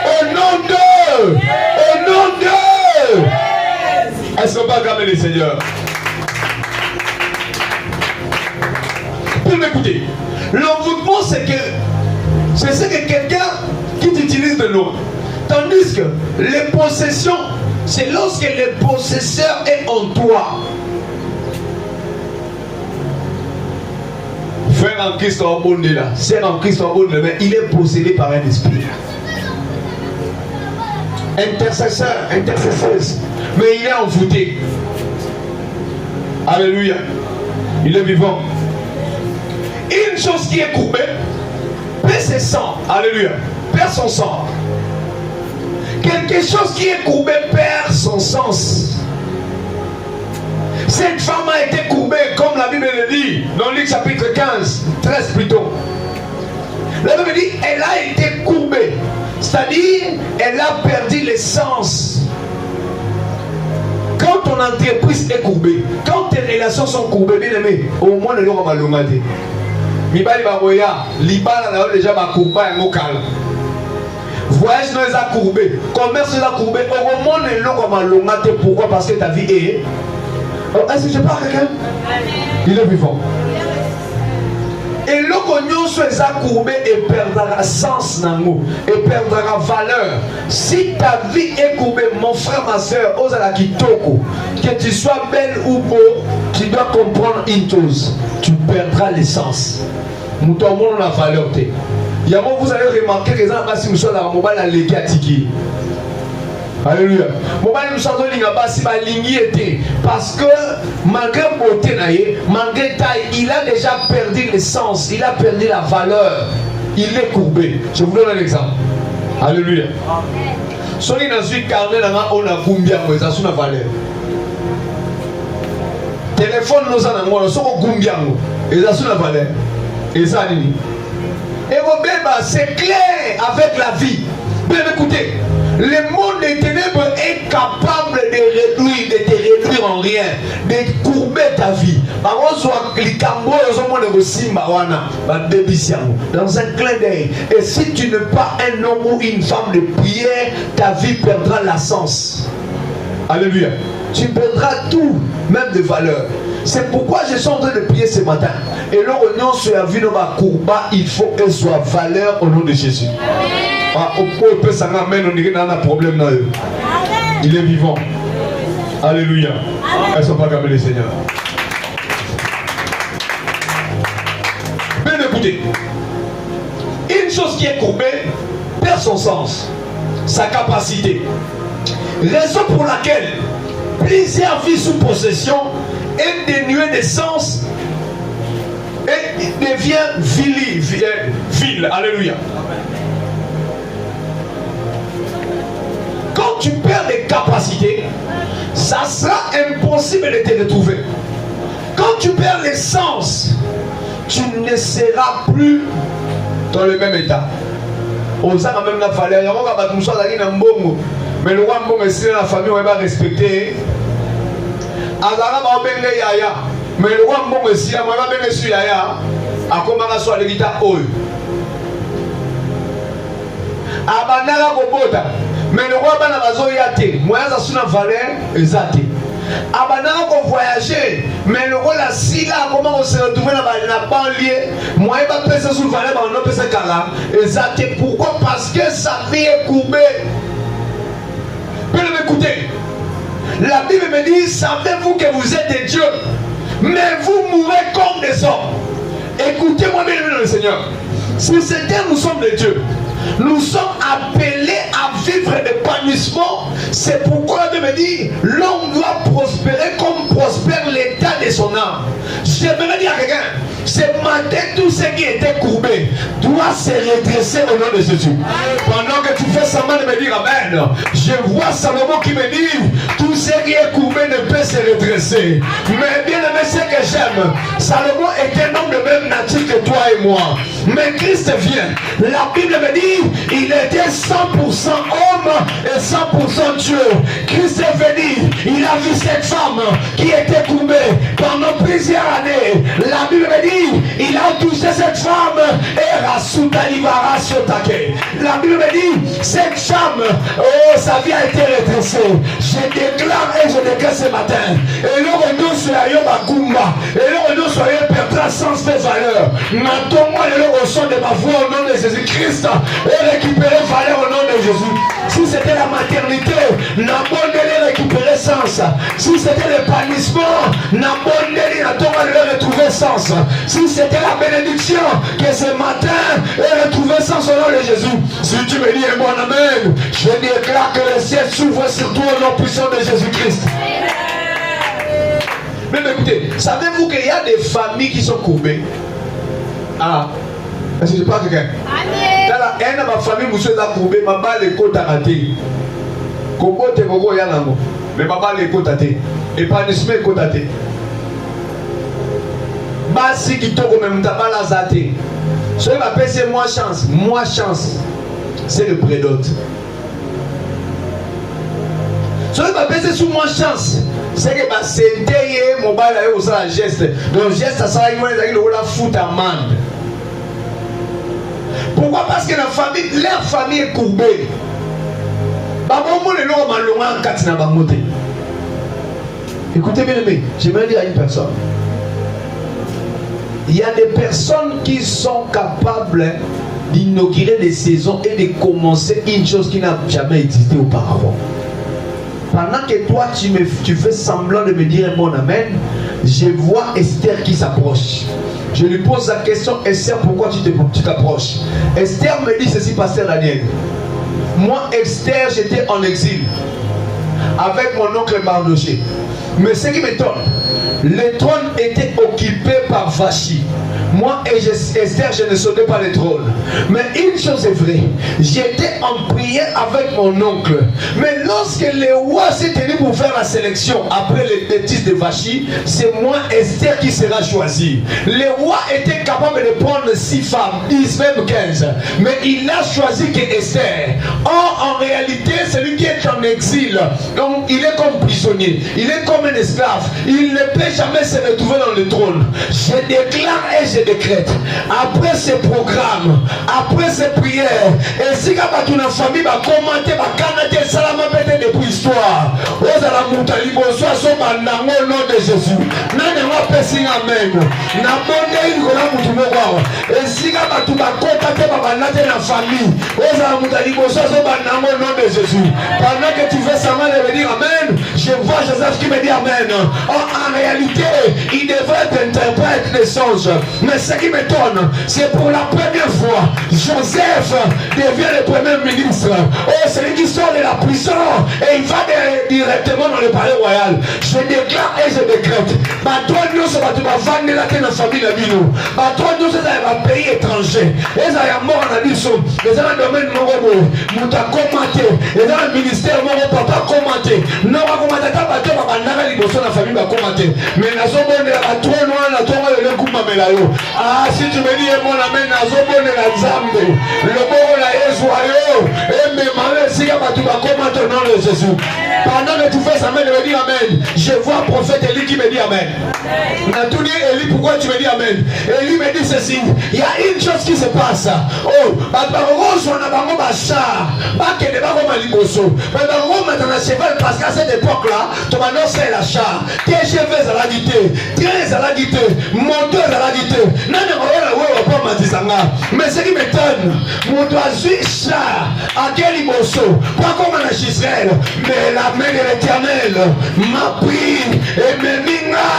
Au nom d'eux. Au nom d'eux. Est-ce qu'on peut acclamer le Seigneur? Pour m'écouter, l'envoûtement, c'est que quelqu'un qui t'utilise de loin. Tandis que les possessions, c'est lorsque le possesseur est en toi. Frère en Christ en bonne là, sœur en Christ en bonne là, il est possédé par un esprit. Intercesseur, intercesseuse, mais il est envoûté. Alléluia. Il est vivant. Une chose qui est courbée perd ses sang. Alléluia. Perd son sang. Quelque chose qui est courbé perd son sens. Cette femme a été courbée, comme la Bible le dit, dans Luc chapitre 15, 13 plutôt. La Bible dit, elle a été courbée. C'est-à-dire, elle a perdu l'essence. Quand ton entreprise est courbée, quand tes relations sont courbées, bien aimé, au moins ne l'aura pas l'ongade. Mibali baboya, libala na déjà ba courba et mokal. Voyage nous a courbé, commerce nous a courbé, au moins ne l'aura pas l'ongade. Pourquoi? Parce que ta vie est. Est-ce que je parle à quelqu'un? Il est vivant. Et l'oignon soit courbé et perdra sens nango et perdra valeur. Si ta vie est courbée, mon frère, ma soeur, osala kitoko, que tu sois belle ou beau, tu dois comprendre une chose, tu perdras l'essence. Nous tombons la valeur. Il y a un moment vous allez remarquer que les gens passent sur la mobile à l'équipe à tiki. Alléluia. Parce que malgré beauté, malgré taille, il a déjà perdu l'essence, il a perdu la valeur. Il est courbé. Je vous donne un exemple. Alléluia. Si on a un carnet, on a combien de valeur. Téléphone, nous avons combien de valeur. Et ça, c'est clair avec la vie. Bien écoutez. Le monde des ténèbres est capable de te réduire en rien, de courber ta vie. Dans un clin d'œil. Et si tu n'es pas un homme ou une femme de prière, ta vie perdra la sens. Alléluia. Tu perdras tout, même de valeur. C'est pourquoi je suis en train de prier ce matin. Et l'oignon sur la vie de ma courba, il faut qu'elle soit valeur au nom de Jésus. Il est vivant. Alléluia. Elles ne sont pas comme les seigneurs. Bien écoutez. Une chose qui est courbée perd son sens, sa capacité. Raison pour laquelle plusieurs vies sous possession est dénuée de sens et devient vile. Alléluia. Quand tu perds les capacités, ça sera impossible de te retrouver. Quand tu perds l'essence, tu ne seras plus dans le même état. On sait même la valeur. Il y a un gens qui ont mbongo, mais le roi mbongo est la famille, on va respecter. Azara va benga yaya, mais le roi mbongo est là, on va benga sur yaya. A comment soit le guitare oil. Abandara bobota. Mais le roi bana bazo yate, moyen za suna valeur ezate. Abandara ko voyager, mais le roi la sila comment on se retrouver dans la banlieue, moyen ba pesa sous valeur ba on pesa kala ezate. Pourquoi? Parce que sa vie est courbée. Puis m'écoutez. La Bible me dit, savez-vous que vous êtes des dieux, mais vous mourrez comme des hommes. Écoutez-moi bien, le Seigneur. Sur cette terre, nous sommes des dieux. Nous sommes appelés à vivre l'épanouissement. C'est pourquoi Dieu me dit, l'homme doit prospérer comme prospère l'état de son âme. J'aimerais dire à quelqu'un, ce matin, tout ce qui était courbé doit se redresser au nom de Jésus. Pendant que tu fais semblant de me dire Amen, je vois Salomon qui me dit, tout ce qui est courbé ne peut se redresser. Mais bien aimé, ce que j'aime, Salomon est un homme de même nature que toi et moi. Mais Christ vient. La Bible me dit, il était 100% homme et 100% Dieu. Christ est venu, il a vu cette femme qui était courbée pendant plusieurs années. La Bible me dit, il a touché touché cette femme et la Bible me dit, cette femme, oh, sa vie a été redressée. Je déclare et je déclare ce matin. Et le retour sur la Yobakumba, et le retour sur la perdra sens de valeur. Maintenant, le son de ma voix au nom de Jésus-Christ et récupérer valeur au nom de Jésus. Si c'était la maternité, n'abonnez récupérer sens. Si c'était l'épanouissement, n'abonnez le retrouver sens. Si c'était la bénédiction, que ce matin ait retrouvé sens au nom de Jésus. Si tu me dis un bon amen, je déclare que le ciel s'ouvre sur toi au nom puissant de Jésus-Christ. Mais écoutez, savez-vous qu'il y a des familles qui sont courbées? Ah, est-ce que je parle à quelqu'un? Dans ma famille, vous êtes courbé, ma balle est côte à rater. Comment tu es coco yanamo? Mais ma balle est côte à thé. Et pas de semaine côte à thé. Basi qui tombe même ta balle à zaté. Ce qui m'appelle c'est moi chance. Moi chance. C'est le prédote. Ce qui m'appelle c'est sous moi chance. C'est que ma senté mon balle est au un geste. Donc geste ça sera la foot à mande. Pourquoi? Parce que leur famille est courbée. Écoutez bien aimé, j'aimerais dire à une personne. Il y a des personnes qui sont capables d'inaugurer des saisons et de commencer une chose qui n'a jamais existé auparavant. Pendant que toi tu fais semblant de me dire un bon amen, je vois Esther qui s'approche. Je lui pose la question, Esther, pourquoi tu t'approches? Esther me dit ceci, pasteur Daniel. Moi, Esther, j'étais en exil avec mon oncle Mardoché. Mais ce qui m'étonne, le trône était occupé par Vachi. Moi et Esther, je ne sautais pas le trône. Mais une chose est vraie, j'étais en prière avec mon oncle. Mais lorsque le roi s'est tenu pour faire la sélection après les bêtises de Vachi, c'est moi Esther qui sera choisi. Le roi était capable de prendre 6 femmes, 10, même 15. Mais il a choisi que Esther. Or, en réalité, celui qui est en exil, donc il est comme prisonnier, il est comme un esclave. Il ne peut jamais se retrouver dans le trône. Je déclare et je décrète, après ce programme, après ces prières, et si la famille va commenter, va canadier, ça va mettre depuis l'histoire. Aux alamutali, bonsoir, son bandango au nom de Jésus. N'a pas passé amen. N'a pas dit que la moutumoko. Et si la va contacter, va bandater la famille. Aux alamutali, bonsoir, son bandango au nom de Jésus. Pendant que tu fais semblant de me dire amen, je vois Joseph qui me dit amen. En réalité, il devrait être interprète des songes. Mais ce qui m'étonne, c'est pour la première fois, Joseph devient le premier ministre. Oh, celui qui sort de la prison et il va directement dans le palais royal. Je déclare et je décrète. Toi, nous sommes vendre la tête dans la famille de Bino. Toi, nous sommes dans un pays étranger. Et ça y a mort en addition. Les gens dans le domaine de Morobo, nous t'as commenté. Les gens dans le ministère, Morobo, papa commenté. Non, on va commenter. T'as pas de la famille va commenter. Mais la zone de la trop loin, la trop loin de l'Ekumamelayo. Ah, si tu me dis, mon amen, la zone de la Zambe, le bon la Yesuayo, et mes malheurs, si tu vas commenter au nom de Jésus. Pendant que tu fais ça, me dit amen. Je vois un prophète Élie qui me dit amen. On a tout dit, Élie, pourquoi tu me dis amen? Élie me dit ceci. Il y a une chose qui se passe. Oh, on a un char. Cheval parce qu'à cette époque-là, tu vas non c'est la char. TGV à la guité, train à la guité, moteur à la guité. Mais ce qui m'étonne, mon doigt char à quel imoso, pas comme en Israël, mais la main de l'Éternel m'a pris et me minga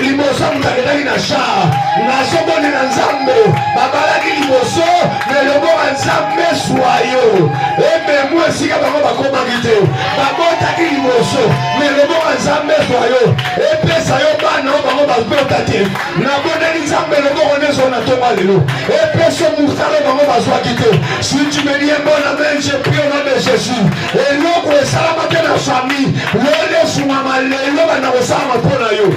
l'imoso m'tagera na char. Na sobone na nzambe, babalaki l'imoso, mais le bon nzambe soyo. Et même moi si ka ba koma guité. Babotaki l'imoso, mais le bon nzambe soyo. Et pesa yo bana bango bazotati. Na boneli nzambe le bon on est sur na tomba lelo. Et pesa mustalo bango bazwakite. Si tu me dis un bon amen, je prie au nom de Jésus. Et l'eau pour salama de la famille, l'eau sur ma malheur, l'eau va nous sama pour yo.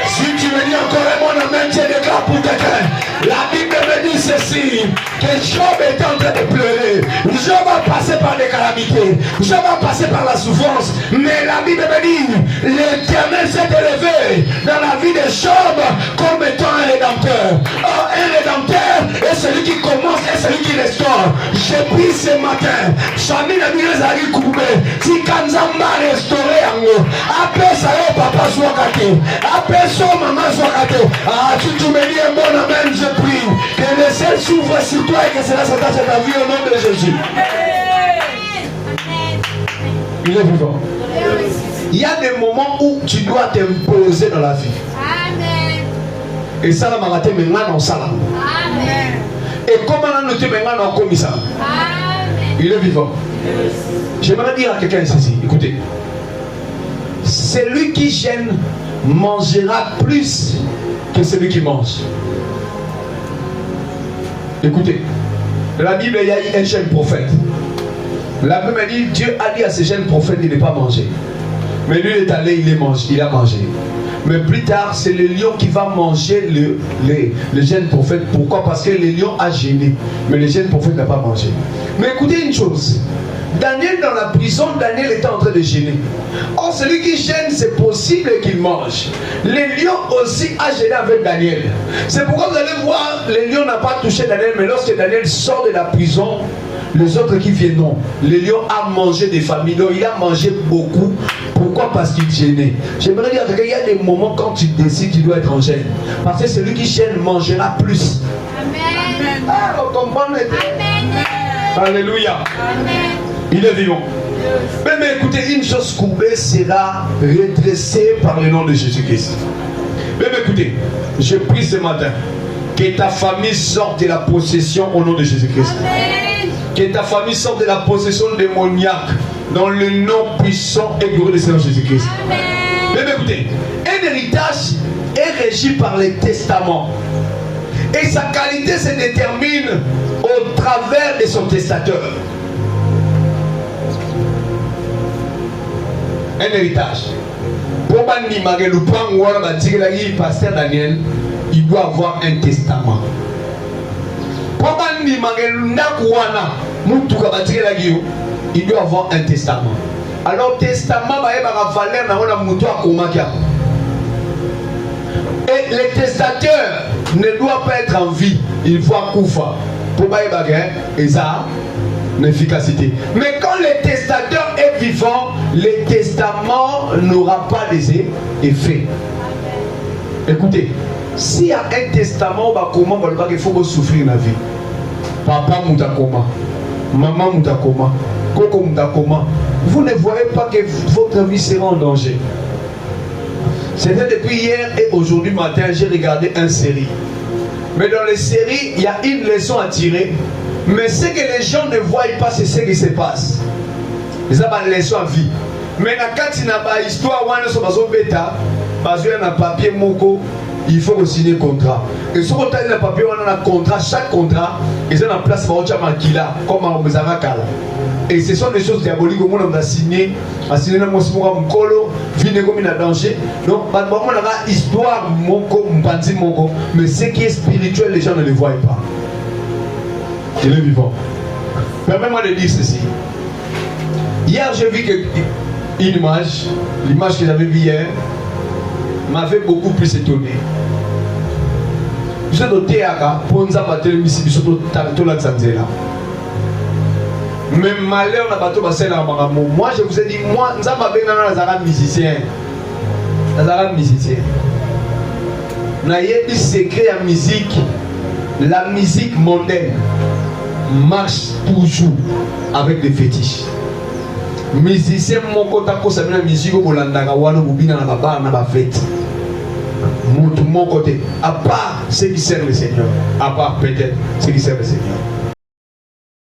Si tu me dis encore un bon amen, je déclare pour quelqu'un. La Bible me dit ceci, que Job était en train de pleurer. Job va passer par des calamités. Job va passer par la souffrance. Mais la Bible me dit, l'Éternel s'est élevé dans la vie de Job comme étant un rédempteur. Oh, un rédempteur Je prie ce matin, famille na bino ezali coupé, tika nzamba restaurer yango. Apesa yo papa zwaka te, apesa yo maman zwaka te. Ah, tu me dis un bon amen, je prie. Que le ciel s'ouvre sur toi et que cela s'attache à ta vie au nom de Jésus. Il est vivant. Il y a des moments où tu dois t'imposer dans la vie. Amen. Et ça, la marathon, maintenant, on s'en Amen. Et comment on a noté maintenant, on a commis ça? Amen. Il est vivant. J'aimerais dire à quelqu'un ici, écoutez. Celui qui gêne mangera plus que celui qui mange. Écoutez, dans la Bible, il y a eu un jeune prophète. La Bible dit, Dieu a dit à ce jeune prophète de ne pas manger. Mais lui, il est allé, il a mangé. Mais plus tard, c'est le lion qui va manger le jeune prophète. Pourquoi? Parce que le lion a gêné. Mais le jeune prophète n'a pas mangé. Mais écoutez une chose. Daniel dans la prison, Daniel était en train de gêner. Or, celui qui gêne, c'est possible qu'il mange. Le lion aussi a gêné avec Daniel. C'est pourquoi vous allez voir, le lion n'a pas touché Daniel. Mais lorsque Daniel sort de la prison, les autres qui viennent, le lion a mangé des familles. Donc, il a mangé beaucoup. Pourquoi? Parce qu'il gênait. J'aimerais dire qu'il y a des moments quand tu décides, tu dois être en gêne. Parce que celui qui gêne mangera plus. Amen. Ah, on comprend. Amen. Alléluia. Amen. Il est vivant. Mais écoutez, une chose courbée sera redressée par le nom de Jésus-Christ. Mais écoutez, je prie ce matin que ta famille sorte de la possession au nom de Jésus-Christ. Que ta famille sorte de la possession démoniaque dans le nom puissant et glorieux du Seigneur Jésus-Christ. Mais écoutez, un héritage est régi par les testaments. Et sa qualité se détermine au travers de son testateur. Un héritage. Pour pasteur Daniel, il doit avoir un testament. Pour il doit avoir un testament. Alors testament va valeur et le testateur ne doit pas être en vie, il faut accoufa pour et ça l'efficacité. Mais quand le testateur est vivant, le testament n'aura pas d'effet. Écoutez, s'il y a un testament, il faut souffrir la vie. Papa Moutakoma, maman Moutakoma, Coco Moutakoma, vous ne voyez pas que votre vie sera en danger. C'était depuis hier et aujourd'hui matin, j'ai regardé une série. Mais dans les séries, il y a une leçon à tirer. Mais ce que les gens ne voient pas, c'est ce qui se passe. Ils ont une leçon à vie. Mais quand il y a une histoire, un papier moko, il faut signer un contrat. Et si on a un papier, on a un contrat, chaque contrat, ils ont en place pour comme on et ce sont des choses diaboliques. On a signé mokolo, vine comme il a danger. Donc, on a une histoire moko, moko, mais ce qui est spirituel, les gens ne le voient pas. Il est vivant. Permets-moi de dire ceci. Hier, j'ai vu une image, l'image que j'avais vue hier, m'avait beaucoup plus étonné. Je suis noté à Ponza Batel Mississippi, surtout Tartola Xanzela. Mais malheur n'a pas tout passé là. Moi, je vous ai dit, moi, nous avons un musicien. Nazara musicien. Nous avons un secret à musique. La musique mondaine marche toujours avec des fétiches. Musicien, mon côté, la musique, mon côté, à part ceux qui servent le Seigneur, à part peut-être ceux qui servent le Seigneur.